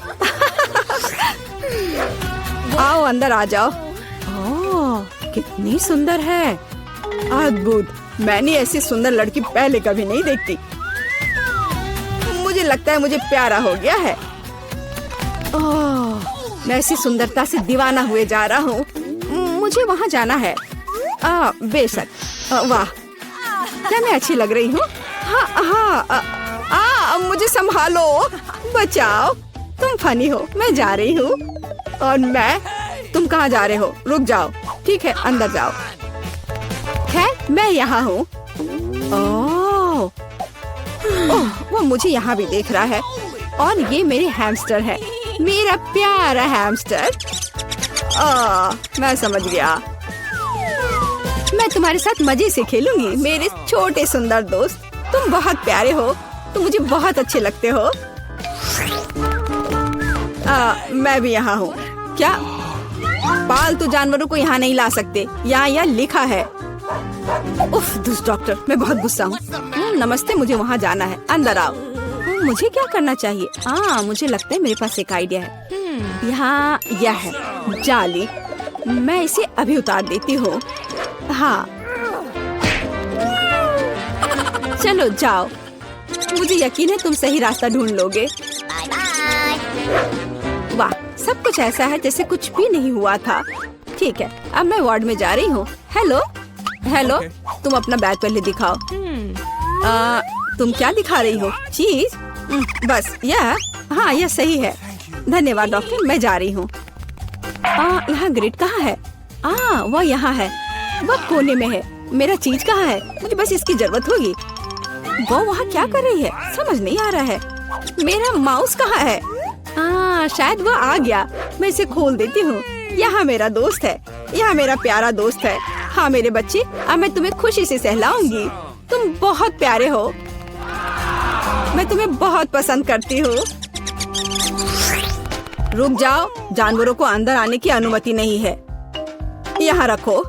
आओ अंदर आ जाओ। ओह, कितनी सुंदर है। अद्भुत। मैंने ऐसी सुंदर लड़की पहले कभी नहीं देखती। मुझे लगता है मुझे प्यारा हो गया है। ओह, मैं ऐसी सुंदरता से दीवाना हुए जा रहा हूँ। मुझे वहाँ जाना है। बेशक। वाह, क्या मैं अच्छी लग रही हूँ? हाँ, मुझे संभालो, बचाओ। तुम फनी हो। मैं जा रही हूँ। और तुम कहाँ जा रहे हो? रुक जाओ। ठीक है, अंदर जाओ। खैर, मैं यहाँ हूँ। ओह, वो मुझे यहाँ भी देख रहा है। और ये मेरे हैमस्टर है। मेरा प्यारा हैमस्टर। मैं समझ गया। मैं तुम्हारे साथ मजे से खेलूंगी मेरे छोटे सुंदर दोस्त। तुम बहुत प्यारे हो। तुम मुझे बहुत अच्छे लगते हो। मैं भी यहाँ हूँ। क्या? पालतू जानवरों को यहाँ नहीं ला सकते। यहाँ यह लिखा है। उफ, दुष्ट डॉक्टर, मैं बहुत गुस्सा हूँ। नमस्ते, मुझे वहाँ जाना है। अंदर आओ। मुझे क्या करना चाहिए? मुझे लगता है मेरे पास एक आइडिया है। यहाँ यह है जाली। मैं इसे अभी उतार देती हूँ। हाँ, चलो जाओ। मुझे यकीन है तुम सही रास्ता ढूंढ लोगे। वाह, सब कुछ ऐसा है जैसे कुछ भी नहीं हुआ था। ठीक है, अब मैं वार्ड में जा रही हूँ। हेलो। तुम अपना बैग पहले दिखाओ। तुम क्या दिखा रही हो? चीज? बस यह? हाँ, यह सही है। धन्यवाद डॉक्टर, मैं जा रही हूँ। यहाँ ग्रिड कहाँ है? वो यहाँ है, वह कोने में है। मेरा चीज कहाँ है? मुझे बस इसकी जरूरत होगी। वो वहाँ क्या कर रही है समझ नहीं आ रहा है। मेरा माउस कहाँ है? शायद वो आ गया। मैं इसे खोल देती हूँ। यहाँ मेरा दोस्त है, यहाँ मेरा प्यारा दोस्त है। हाँ मेरे बच्चे, अब मैं तुम्हें खुशी से सहलाऊंगी। तुम बहुत प्यारे हो, मैं तुम्हें बहुत पसंद करती हूँ। रुक जाओ, जानवरों को अंदर आने की अनुमति नहीं है। यहाँ रखो।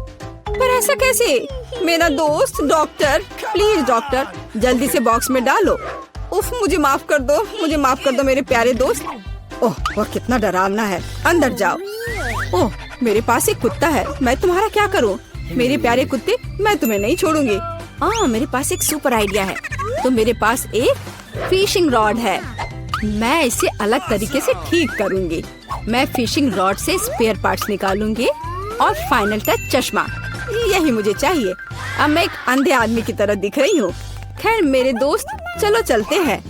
पर ऐसा कैसे? मेरा दोस्त डॉक्टर, प्लीज डॉक्टर, जल्दी से बॉक्स में डालो। उफ, मुझे माफ कर दो, मुझे माफ कर दो मेरे प्यारे दोस्त। ओह, वह कितना डरावना है। अंदर जाओ। ओह, मेरे पास एक कुत्ता है, मैं तुम्हारा क्या करूं? मेरे प्यारे कुत्ते, मैं तुम्हें नहीं छोड़ूंगी। मेरे पास एक सुपर आइडिया है। तो मेरे पास एक फिशिंग रॉड है, मैं इसे अलग तरीके से ठीक करूंगी। मैं फिशिंग रॉड से स्पेयर पार्ट्स निकालूंगी और फाइनल टच चश्मा, यही मुझे चाहिए। अब मैं एक अंधे आदमी की तरह दिख रही हूँ। खैर मेरे दोस्त, चलो चलते हैं।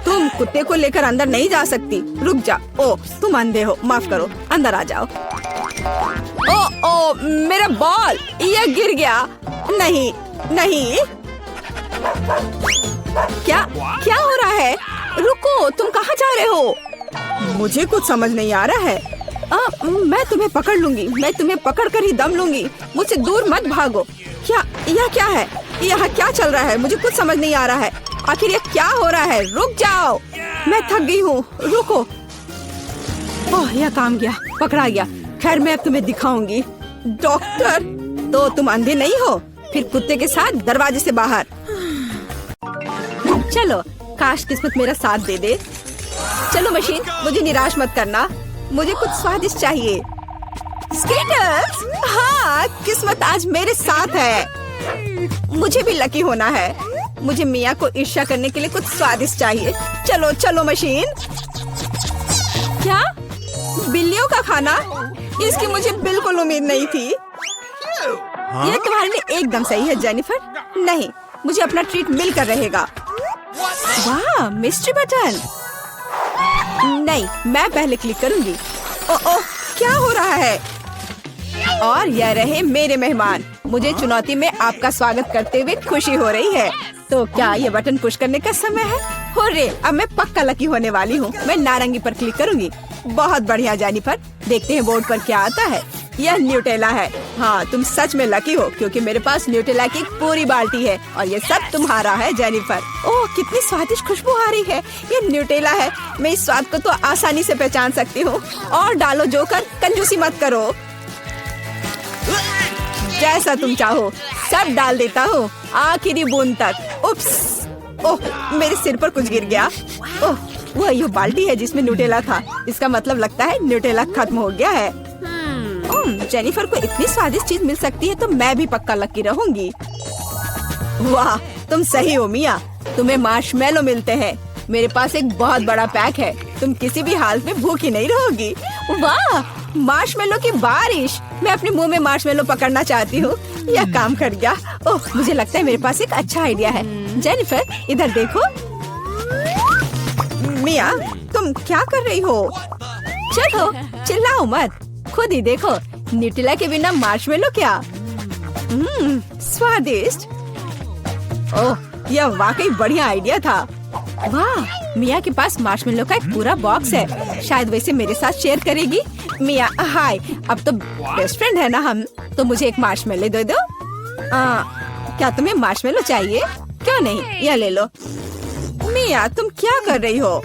तुम कुत्ते को लेकर अंदर नहीं जा सकती, रुक जा। ओ, तुम अंधे हो, माफ करो, अंदर आ जाओ। ओ, मेरा बॉल, यह गिर गया। नहीं नहीं, क्या हो रहा है? रुको, तुम कहाँ जा रहे हो? मुझे कुछ समझ नहीं आ रहा है। मैं तुम्हें पकड़ लूंगी, मैं तुम्हें पकड़ कर ही दम लूंगी। मुझसे दूर मत भागो। यह क्या है? यहाँ क्या चल रहा है? मुझे कुछ समझ नहीं आ रहा है। आखिर ये क्या हो रहा है? रुक जाओ, मैं थक गई हूँ, रुको। ओह, यह काम गया, पकड़ा गया। खैर मैं अब तुम्हें दिखाऊंगी। डॉक्टर, तो तुम अंधे नहीं हो? फिर कुत्ते के साथ दरवाजे से बाहर। चलो, काश किस्मत मेरा साथ दे दे। चलो मशीन, मुझे निराश मत करना, मुझे कुछ स्वादिष्ट चाहिए। स्केटर्स, हाँ, किस्मत आज मेरे साथ है। मुझे भी लकी होना है। मुझे मिया को ईर्ष्या करने के लिए कुछ स्वादिष्ट चाहिए। चलो चलो मशीन। क्या? बिल्लियों का खाना? इसकी मुझे बिल्कुल उम्मीद नहीं थी। यह तुम्हारे लिए एकदम सही है जेनिफर। नहीं, मुझे अपना ट्रीट मिलकर रहेगा। वाह, मिस्ट्री बटन। नहीं, मैं पहले क्लिक करूंगी। ओह, क्या हो रहा है? और यह रहे मेरे मेहमान। मुझे चुनौती में आपका स्वागत करते हुए खुशी हो रही है। तो क्या ये बटन पुश करने का समय है? हुर्रे, अब मैं पक्का लकी होने वाली हूँ। मैं नारंगी पर क्लिक करूंगी। बहुत बढ़िया जेनिफर, देखते हैं बोर्ड पर क्या आता है। यह न्यूटेला है। हाँ, तुम सच में लकी हो, क्योंकि मेरे पास न्यूटेला की एक पूरी बाल्टी है और ये सब तुम्हारा है जेनिफर। ओह, कितनी स्वादिष्ट खुशबू आ रही है। ये न्यूटेला है, मैं इस स्वाद को तो आसानी से पहचान सकती हूँ। और डालो जोकर, कंजूसी मत करो। जैसा तुम चाहो सब डाल देता हूँ, आखिरी बूंद तक। उप्स, ओह, मेरे सिर पर कुछ गिर गया। ओह, वह ये बाल्टी है जिसमें न्यूटेला था। इसका मतलब लगता है न्यूटेला खत्म हो गया है। जेनिफर को इतनी स्वादिष्ट चीज मिल सकती है तो मैं भी पक्का लकी रहूंगी। वाह, तुम सही हो मिया, तुम्हें मार्शमेलो मिलते हैं। मेरे पास एक बहुत बड़ा पैक है, तुम किसी भी हालत में भूखी नहीं रहोगी। वाह, मार्शमेलो की बारिश। मैं अपने मुंह में मार्शमेलो पकड़ना चाहती हूँ। यह काम कर गया। ओह, मुझे लगता है मेरे पास एक अच्छा आइडिया है। जेनिफर, इधर देखो। मिया, तुम क्या कर रही हो? चलो, चिल्लाओ मत, खुद ही देखो। न्यूटेला के बिना मार्शमेलो क्या? स्वादिष्ट। ओह, यह वाकई बढ़िया आइडिया था। वाह, मिया के पास मार्शमेलो का एक पूरा बॉक्स है। शायद वैसे मेरे साथ शेयर करेगी। मिया, हाय, अब तो बेस्ट फ्रेंड है ना हम। तो मुझे एक मार्शमेलो दे दो। क्या तुम्हें मार्शमेलो चाहिए? क्यों नहीं, यह ले लो। मिया, तुम क्या कर रही हो?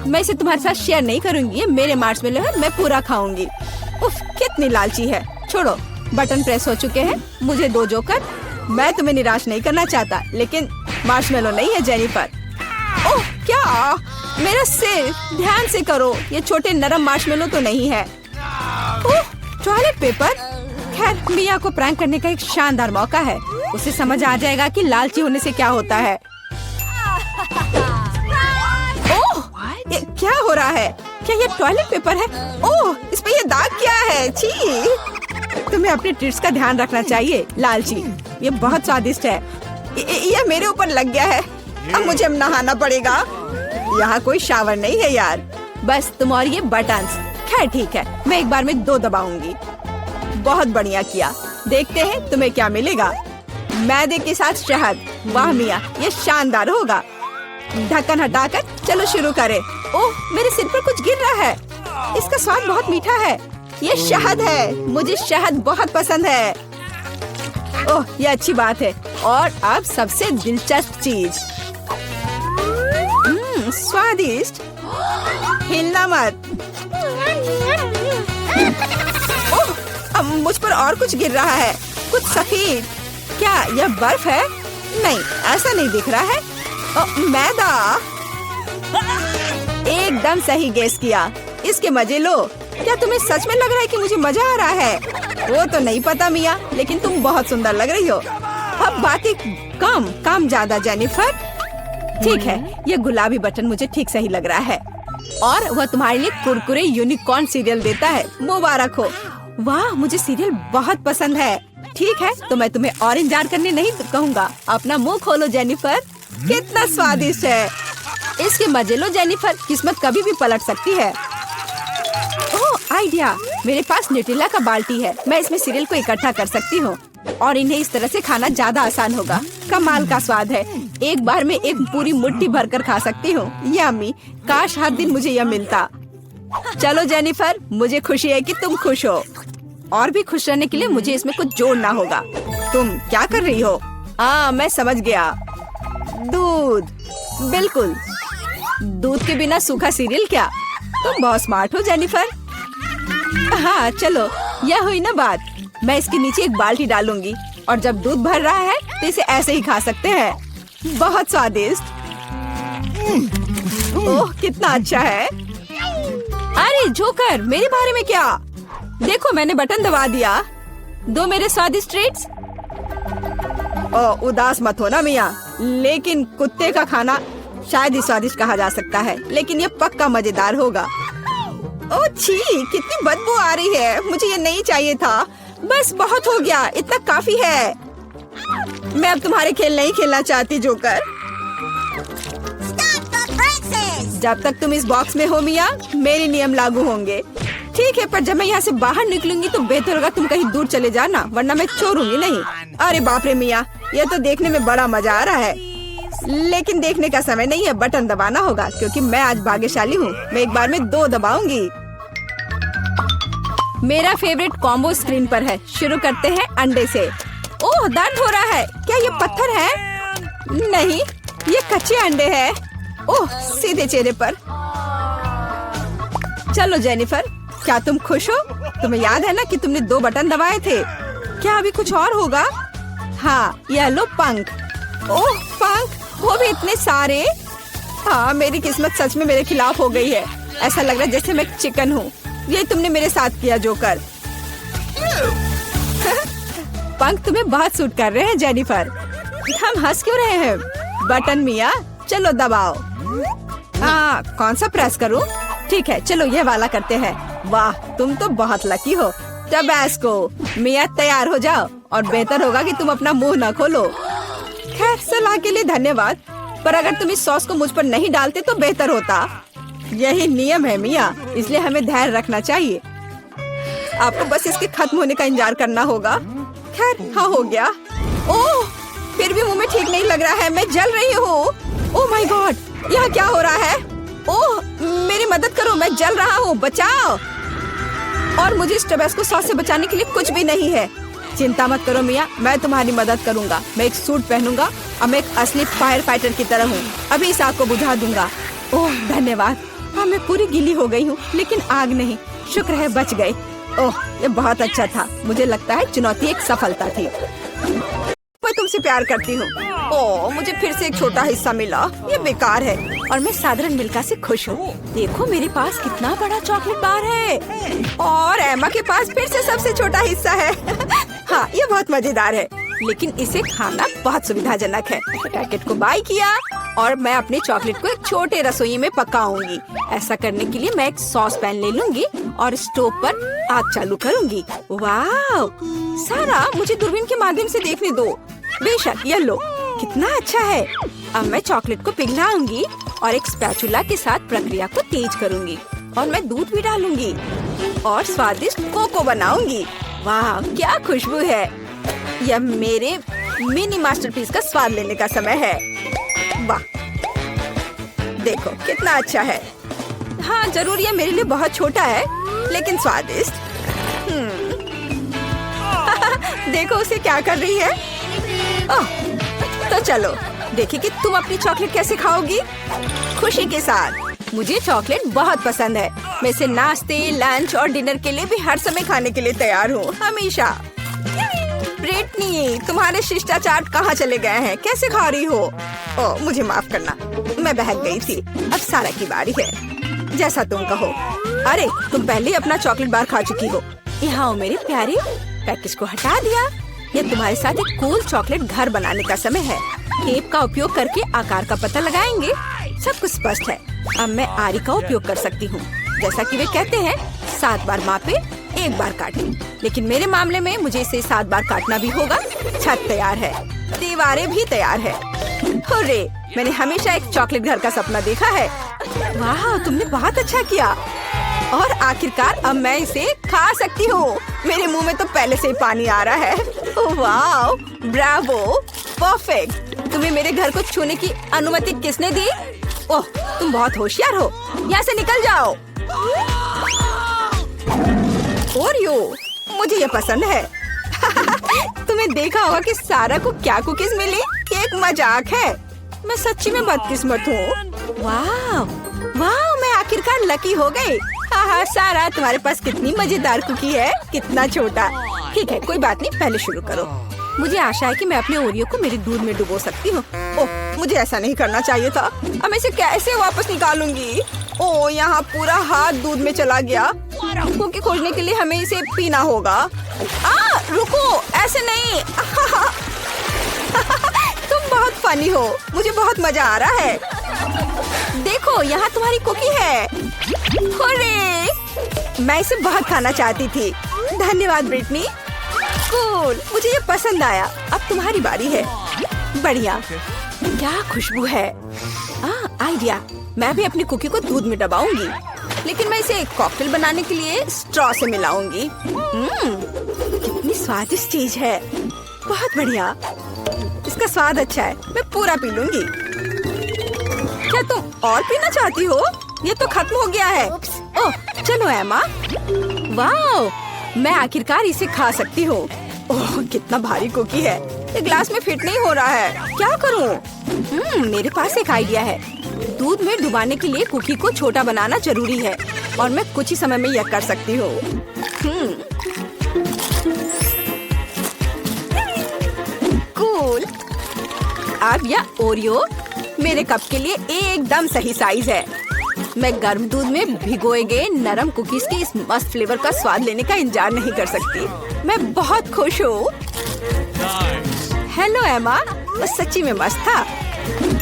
मैं इसे तुम्हारे साथ शेयर नहीं करूंगी। ये मेरे मार्शमेलो है, मैं पूरा खाऊंगी। उफ, कितनी लालची है। छोड़ो, बटन प्रेस हो चुके हैं। मुझे दो जोकर। मैं तुम्हें निराश नहीं करना चाहता, लेकिन मार्शमेलो नहीं है जेनिफर। ओह, क्या? मेरा सिर, ध्यान से करो। ये छोटे नरम मार्शमेलो तो नहीं है। ओह, टॉयलेट पेपर। खैर, मिया को प्रैंक करने का एक शानदार मौका है। उसे समझ आ जाएगा कि लालची होने से क्या होता है। ओह, ये क्या हो रहा है? क्या ये टॉयलेट पेपर है? ओह, इस पे ये दाग क्या है? छी! तुम्हें अपने ट्रीट्स का ध्यान रखना चाहिए, लालची। ये बहुत स्वादिष्ट है। ये मेरे ऊपर लग गया है। अब मुझे नहाना पड़ेगा। यहाँ कोई शावर नहीं है यार। बस तुम और ये बटन्स। खैर ठीक है, मैं एक बार में 2 दबाऊंगी। बहुत बढ़िया किया। देखते हैं तुम्हें क्या मिलेगा। मैदे के साथ शहद। वाह मिया, ये शानदार होगा। ढक्कन हटाकर चलो शुरू करें। ओह, मेरे सिर पर कुछ गिर रहा है। इसका स्वाद बहुत मीठा है। ये शहद है, मुझे शहद बहुत पसंद है। ओह, ये अच्छी बात है। और अब सबसे दिलचस्प चीज। स्वादिष्ट। हिलना मत। ओह, अब मुझ पर और कुछ गिर रहा है, कुछ सफेद। क्या यह बर्फ है? नहीं, ऐसा नहीं दिख रहा है। मैदा। एकदम सही गेस किया। इसके मजे लो। क्या तुम्हें सच में लग रहा है कि मुझे मजा आ रहा है? वो तो नहीं पता मिया, लेकिन तुम बहुत सुंदर लग रही हो। अब बातें कम, काम ज्यादा जेनिफर। ठीक है, ये गुलाबी बटन मुझे ठीक सही लग रहा है। और वह तुम्हारे लिए कुरकुरे यूनिकॉर्न सीरियल देता है। मुबारक हो। वाह, मुझे सीरियल बहुत पसंद है। ठीक है, तो मैं तुम्हें और इंतजार करने नहीं कहूँगा। अपना मुंह खोलो जेनिफर। कितना स्वादिष्ट है। इसके मजे लो जेनिफर, किस्मत कभी भी पलट सकती है। ओह, आइडिया। मेरे पास न्यूट्रेला का बाल्टी है। मैं इसमें सीरियल को इकट्ठा कर सकती हूँ और इन्हें इस तरह से खाना ज्यादा आसान होगा। कमाल का स्वाद है। एक बार में एक पूरी मुट्ठी भरकर खा सकती हूँ। यम्मी, काश हर दिन मुझे यह मिलता। चलो जेनिफर, मुझे खुशी है कि तुम खुश हो। और भी खुश रहने के लिए मुझे इसमें कुछ जोड़ना होगा। तुम क्या कर रही हो? मैं समझ गया। दूध। बिल्कुल, दूध के बिना सूखा सीरियल क्या? तुम बहुत स्मार्ट हो जेनिफर। हाँ चलो, यह हुई ना बात। मैं इसके नीचे एक बाल्टी डालूंगी और जब दूध भर रहा है तो इसे ऐसे ही खा सकते हैं। बहुत स्वादिष्ट। ओह, कितना अच्छा है। अरे जोकर, मेरे बारे में क्या? देखो, मैंने बटन दबा दिया। दो मेरे स्वादिष्ट ट्रीट्स। उदास मत हो ना मिया, लेकिन कुत्ते का खाना शायद ही स्वादिष्ट कहा जा सकता है, लेकिन ये पक्का मजेदार होगा। ओह छी, कितनी बदबू आ रही है। मुझे ये नहीं चाहिए था। बस बहुत हो गया, इतना काफी है। मैं अब तुम्हारे खेल नहीं खेलना चाहती जोकर। जब तक तुम इस बॉक्स में हो मिया, मेरे नियम लागू होंगे। ठीक है, पर जब मैं यहाँ से बाहर निकलूंगी तो बेहतर होगा तुम कहीं दूर चले जाना, वरना मैं छोड़ूंगी नहीं। अरे बाप रे मिया, ये तो देखने में बड़ा मजा आ रहा है, लेकिन देखने का समय नहीं है। बटन दबाना होगा क्योंकि मैं आज भाग्यशाली हूँ। मैं एक बार में 2 दबाऊंगी। मेरा फेवरेट कॉम्बो स्क्रीन पर है। शुरू करते हैं अंडे से। ओह, दर्द हो रहा है। क्या ये पत्थर है? नहीं, ये कच्चे अंडे हैं। ओह, सीधे चेहरे पर। चलो जेनिफर, क्या तुम खुश हो? तुम्हें याद है ना कि तुमने 2 बटन दबाए थे? क्या अभी कुछ और होगा? हाँ, यह लो पंख। ओह पंख, वो भी इतने सारे। हाँ, मेरी किस्मत सच में मेरे खिलाफ हो गई है। ऐसा लग रहा है जैसे मैं चिकन हूँ। ये तुमने मेरे साथ किया जोकर। पंख तुम्हें बहुत सूट कर रहे हैं जेनिफर। हम हंस क्यों रहे हैं? बटन मिया, चलो दबाओ। कौन सा प्रेस करूँ? ठीक है, चलो ये वाला करते हैं। वाह, तुम तो बहुत लकी हो। टबैस्को। मिया, तैयार हो जाओ और बेहतर होगा कि तुम अपना मुंह न खोलो। खैर, सलाह के लिए धन्यवाद, पर अगर तुम इस सॉस को मुझ पर नहीं डालते तो बेहतर होता। यही नियम है मिया, इसलिए हमें धैर्य रखना चाहिए। आपको बस इसके खत्म होने का इंतजार करना होगा। खैर, हाँ हो गया। ओह, फिर भी मुंह में ठीक नहीं लग रहा है। मैं जल रही हूँ। ओह माय गॉड, यहाँ क्या हो रहा है? ओह, मेरी मदद करो, मैं जल रहा हूँ, बचाओ। और मुझे इस टबैस्को सॉस से बचाने के लिए कुछ भी नहीं है। चिंता मत करो मिया, मैं तुम्हारी मदद करूँगा। मैं एक सूट पहनूंगा और मैं एक असली फायर फाइटर की तरह हूँ। अभी इस आग को बुझा दूंगा। ओह धन्यवाद। हाँ, मैं पूरी गीली हो गई हूँ, लेकिन आग नहीं। शुक्र है बच गई। ओह, ये बहुत अच्छा था। मुझे लगता है चुनौती एक सफलता थी। मैं तुमसे प्यार करती हूँ। ओह, मुझे फिर से एक छोटा हिस्सा मिला। ये बेकार है और मैं साधारण मिल्का से खुश हूँ। देखो मेरे पास कितना बड़ा चॉकलेट बार है और एमा के पास फिर से सबसे छोटा हिस्सा है। हाँ, ये बहुत मजेदार है, लेकिन इसे खाना बहुत सुविधाजनक है। पैकेट को बाय किया और मैं अपने चॉकलेट को एक छोटे रसोई में पकाऊंगी। ऐसा करने के लिए मैं एक सॉस पैन ले लूंगी और स्टोव पर आग चालू करूंगी। वाह, सारा मुझे दूरबीन के माध्यम से देखने दो। बेशक, ये लो, कितना अच्छा है। अब मैं चॉकलेट को पिघलाऊंगी और एक स्पैचुला के साथ प्रक्रिया को तेज करूंगी और मैं दूध भी डालूंगी और स्वादिष्ट कोको बनाऊंगी। वाह क्या खुशबू है। यह मेरे मिनी मास्टरपीस का स्वाद लेने का समय है। वाह देखो कितना अच्छा है। हाँ जरूर यह मेरे लिए बहुत छोटा है लेकिन स्वादिष्ट। देखो उसे क्या कर रही है। ओह, तो चलो देखिए कि तुम अपनी चॉकलेट कैसे खाओगी। खुशी के साथ। मुझे चॉकलेट बहुत पसंद है। मैं इसे नाश्ते, लंच और डिनर के लिए भी हर समय खाने के लिए तैयार हूँ, हमेशा। ब्रिटनी तुम्हारे शिष्टाचार कहाँ चले गए हैं? कैसे खा रही हो? ओह मुझे माफ करना, मैं बहक गई थी। अब सारा की बारी है। जैसा तुम कहो। अरे तुम पहले ही अपना चॉकलेट बार खा चुकी हो। यहाँ हो मेरे प्यारे, पैकेज को हटा दिया। ये तुम्हारे साथ एक कूल चॉकलेट घर बनाने का समय है। टेप का उपयोग करके आकार का पता लगाएंगे। सब कुछ स्पष्ट है। अब मैं आरी का उपयोग कर सकती हूँ। जैसा कि वे कहते हैं 7 बार मापे 1 बार काटे, लेकिन मेरे मामले में मुझे इसे 7 बार काटना भी होगा। छत तैयार है, दीवारें भी तैयार है। हुर्रे, मैंने हमेशा एक चॉकलेट घर का सपना देखा है। वाह तुमने बहुत अच्छा किया। और आखिरकार अब मैं इसे खा सकती हूँ। मेरे मुंह में तो पहले से ही पानी आ रहा है। वाह ब्रावो, परफेक्ट। तुम्हें मेरे घर को छूने की अनुमति किसने दी? ओह तुम बहुत होशियार हो। यहाँ से निकल जाओ। ओरियो, मुझे ये पसंद है। तुम्हें देखा होगा कि सारा को क्या कुकीज मिली। ये एक मजाक है। मैं सच्ची में बदकिस्मत हूँ। वाह वाह, मैं आखिरकार लकी हो गई। हाँ सारा, तुम्हारे पास कितनी मजेदार कुकी है। कितना छोटा। ठीक है कोई बात नहीं, पहले शुरू करो। मुझे आशा है कि मैं अपने ओरियो को मेरे दूध में डुबो सकती हूँ। ओह मुझे ऐसा नहीं करना चाहिए था। अब मैं इसे कैसे वापस निकालूंगी? ओह यहाँ पूरा हाथ दूध में चला गया। कुकी खोजने के लिए हमें इसे पीना होगा। रुको, ऐसे नहीं। तुम बहुत फनी हो। मुझे बहुत मजा आ रहा है। देखो यहाँ तुम्हारी कुकी है। अरे मैं इसे बहुत खाना चाहती थी। धन्यवाद ब्रिटनी। कूल, मुझे ये पसंद आया। अब तुम्हारी बारी है। बढ़िया, क्या खुशबू है। आइडिया, मैं भी अपनी कुकी को दूध में दबाऊंगी, लेकिन मैं इसे कॉकटेल बनाने के लिए स्ट्रॉ से मिलाऊंगी। कितनी स्वादिष्ट चीज है। बहुत बढ़िया, इसका स्वाद अच्छा है। मैं पूरा पी लूंगी। क्या तुम और पीना चाहती हो? ये तो खत्म हो गया है। ओह चलो एमा। वाह, मैं आखिरकार इसे खा सकती हूँ। ओह कितना भारी कुकी है। ये ग्लास में फिट नहीं हो रहा है। क्या करूँ? मेरे पास एक आइडिया है। दूध में डुबाने के लिए कुकी को छोटा बनाना जरूरी है, और मैं कुछ ही समय में यह कर सकती हूँ। कूल। अब यह ओरियो मेरे कप के लिए एकदम सही साइज है। मैं गर्म दूध में भिगोए गए नरम कुकीज के इस मस्त फ्लेवर का स्वाद लेने का इंतजार नहीं कर सकती। मैं बहुत खुश हूँ। हेलो एमा, वो सच्ची में मस्त था।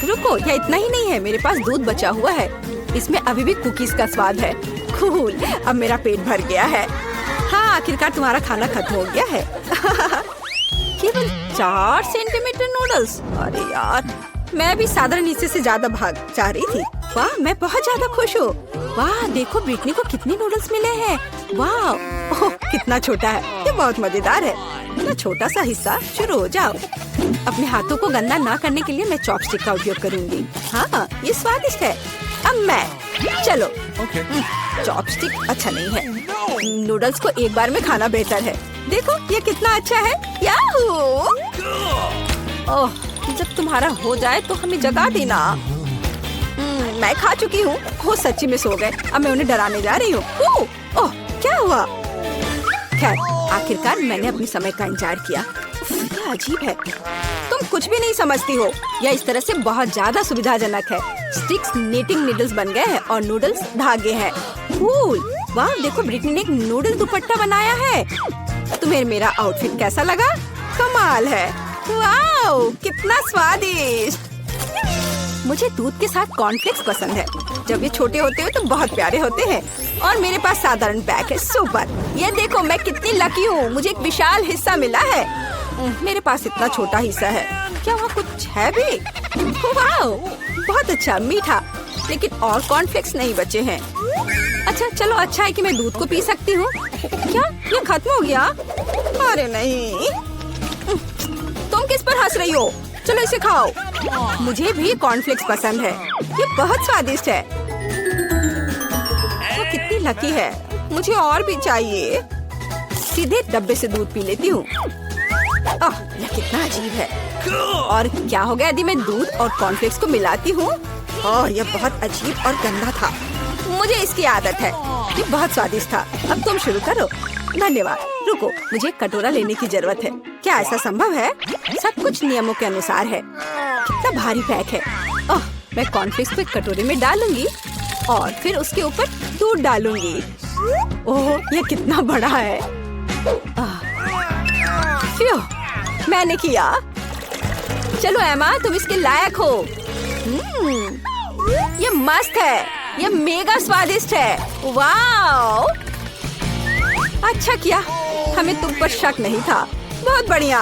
रुको, यह इतना ही नहीं है। मेरे पास दूध बचा हुआ है। इसमें अभी भी कुकीज का स्वाद है। कूल, अब मेरा पेट भर गया है। हाँ आखिरकार तुम्हारा खाना खत्म हो गया है। केवल 4 सेंटीमीटर नूडल्स। अरे यार, मैं भी साधारण हिस्से से ज्यादा भाग जा रही थी। वाह, मैं बहुत ज्यादा खुश हूँ। वाह देखो ब्रिटनी को कितने नूडल्स मिले हैं। वाह, ओह कितना छोटा है। ये बहुत मजेदार है। इतना छोटा सा हिस्सा। शुरू हो जाओ। अपने हाथों को गंदा ना करने के लिए मैं चॉपस्टिक का उपयोग करूंगी। हाँ ये स्वादिष्ट है। अब मैं, चलो। चॉपस्टिक अच्छा नहीं है। नूडल्स को एक बार में खाना बेहतर है। देखो ये कितना अच्छा है। याहू! ओह, जब तुम्हारा हो जाए तो हमें जगा देना। मैं खा चुकी हूँ। वो सच्ची में सो गए। अब मैं उन्हें डराने जा रही हूँ। ओह क्या हुआ? खैर, आखिरकार मैंने अपने समय का इंतजार किया। क्या अजीब है। तुम कुछ भी नहीं समझती हो। यह इस तरह से बहुत ज्यादा सुविधाजनक है। स्टिक्स नीटिंग नीडल्स बन गए हैं और नूडल्स धागे हैं। कूल। वाह देखो, ब्रिटनी ने एक नूडल दुपट्टा बनाया है। तुम्हें मेरा आउटफिट कैसा लगा? कमाल है। वाह कितना स्वादिष्ट। मुझे दूध के साथ कॉर्नफ्लेक्स पसंद है। जब ये छोटे होते हैं तो बहुत प्यारे होते हैं। और मेरे पास साधारण पैक है। सुपर। ये देखो मैं कितनी लकी हूँ। मुझे एक विशाल हिस्सा मिला है। मेरे पास इतना छोटा हिस्सा है। क्या वहाँ कुछ है भी? वाओ, बहुत अच्छा, मीठा। लेकिन और कॉर्नफ्लेक्स नहीं बचे हैं। अच्छा चलो, अच्छा है कि मैं दूध को पी सकती हूँ। क्या ये खत्म हो गया? अरे नहीं, तुम किस पर हंस रही हो? चलो इसे खाओ। मुझे भी कॉर्नफ्लेक्स पसंद है, ये बहुत स्वादिष्ट है। वो कितनी लकी है, मुझे और भी चाहिए। सीधे डब्बे से दूध पी लेती हूँ। यह कितना अजीब है। और क्या हो गया यदि मैं दूध और कॉर्नफ्लेक्स को मिलाती हूँ? यह बहुत अजीब और गंदा था। मुझे इसकी आदत है, ये बहुत स्वादिष्ट था। अब तुम शुरू करो। धन्यवाद। रुको, मुझे एक कटोरा लेने की जरूरत है। क्या ऐसा संभव है? सब कुछ नियमों के अनुसार है। कितना भारी पैक है। मैं कॉर्नफ्लेक्स को एक कटोरे में डालूंगी और फिर उसके ऊपर दूध डालूंगी। ओह, यह कितना बड़ा है। मैंने किया। चलो एमा, तुम इसके लायक हो। ये मस्त है, ये मेगा स्वादिष्ट है। वाओ, अच्छा किया, हमें तुम पर शक नहीं था। बहुत बढ़िया।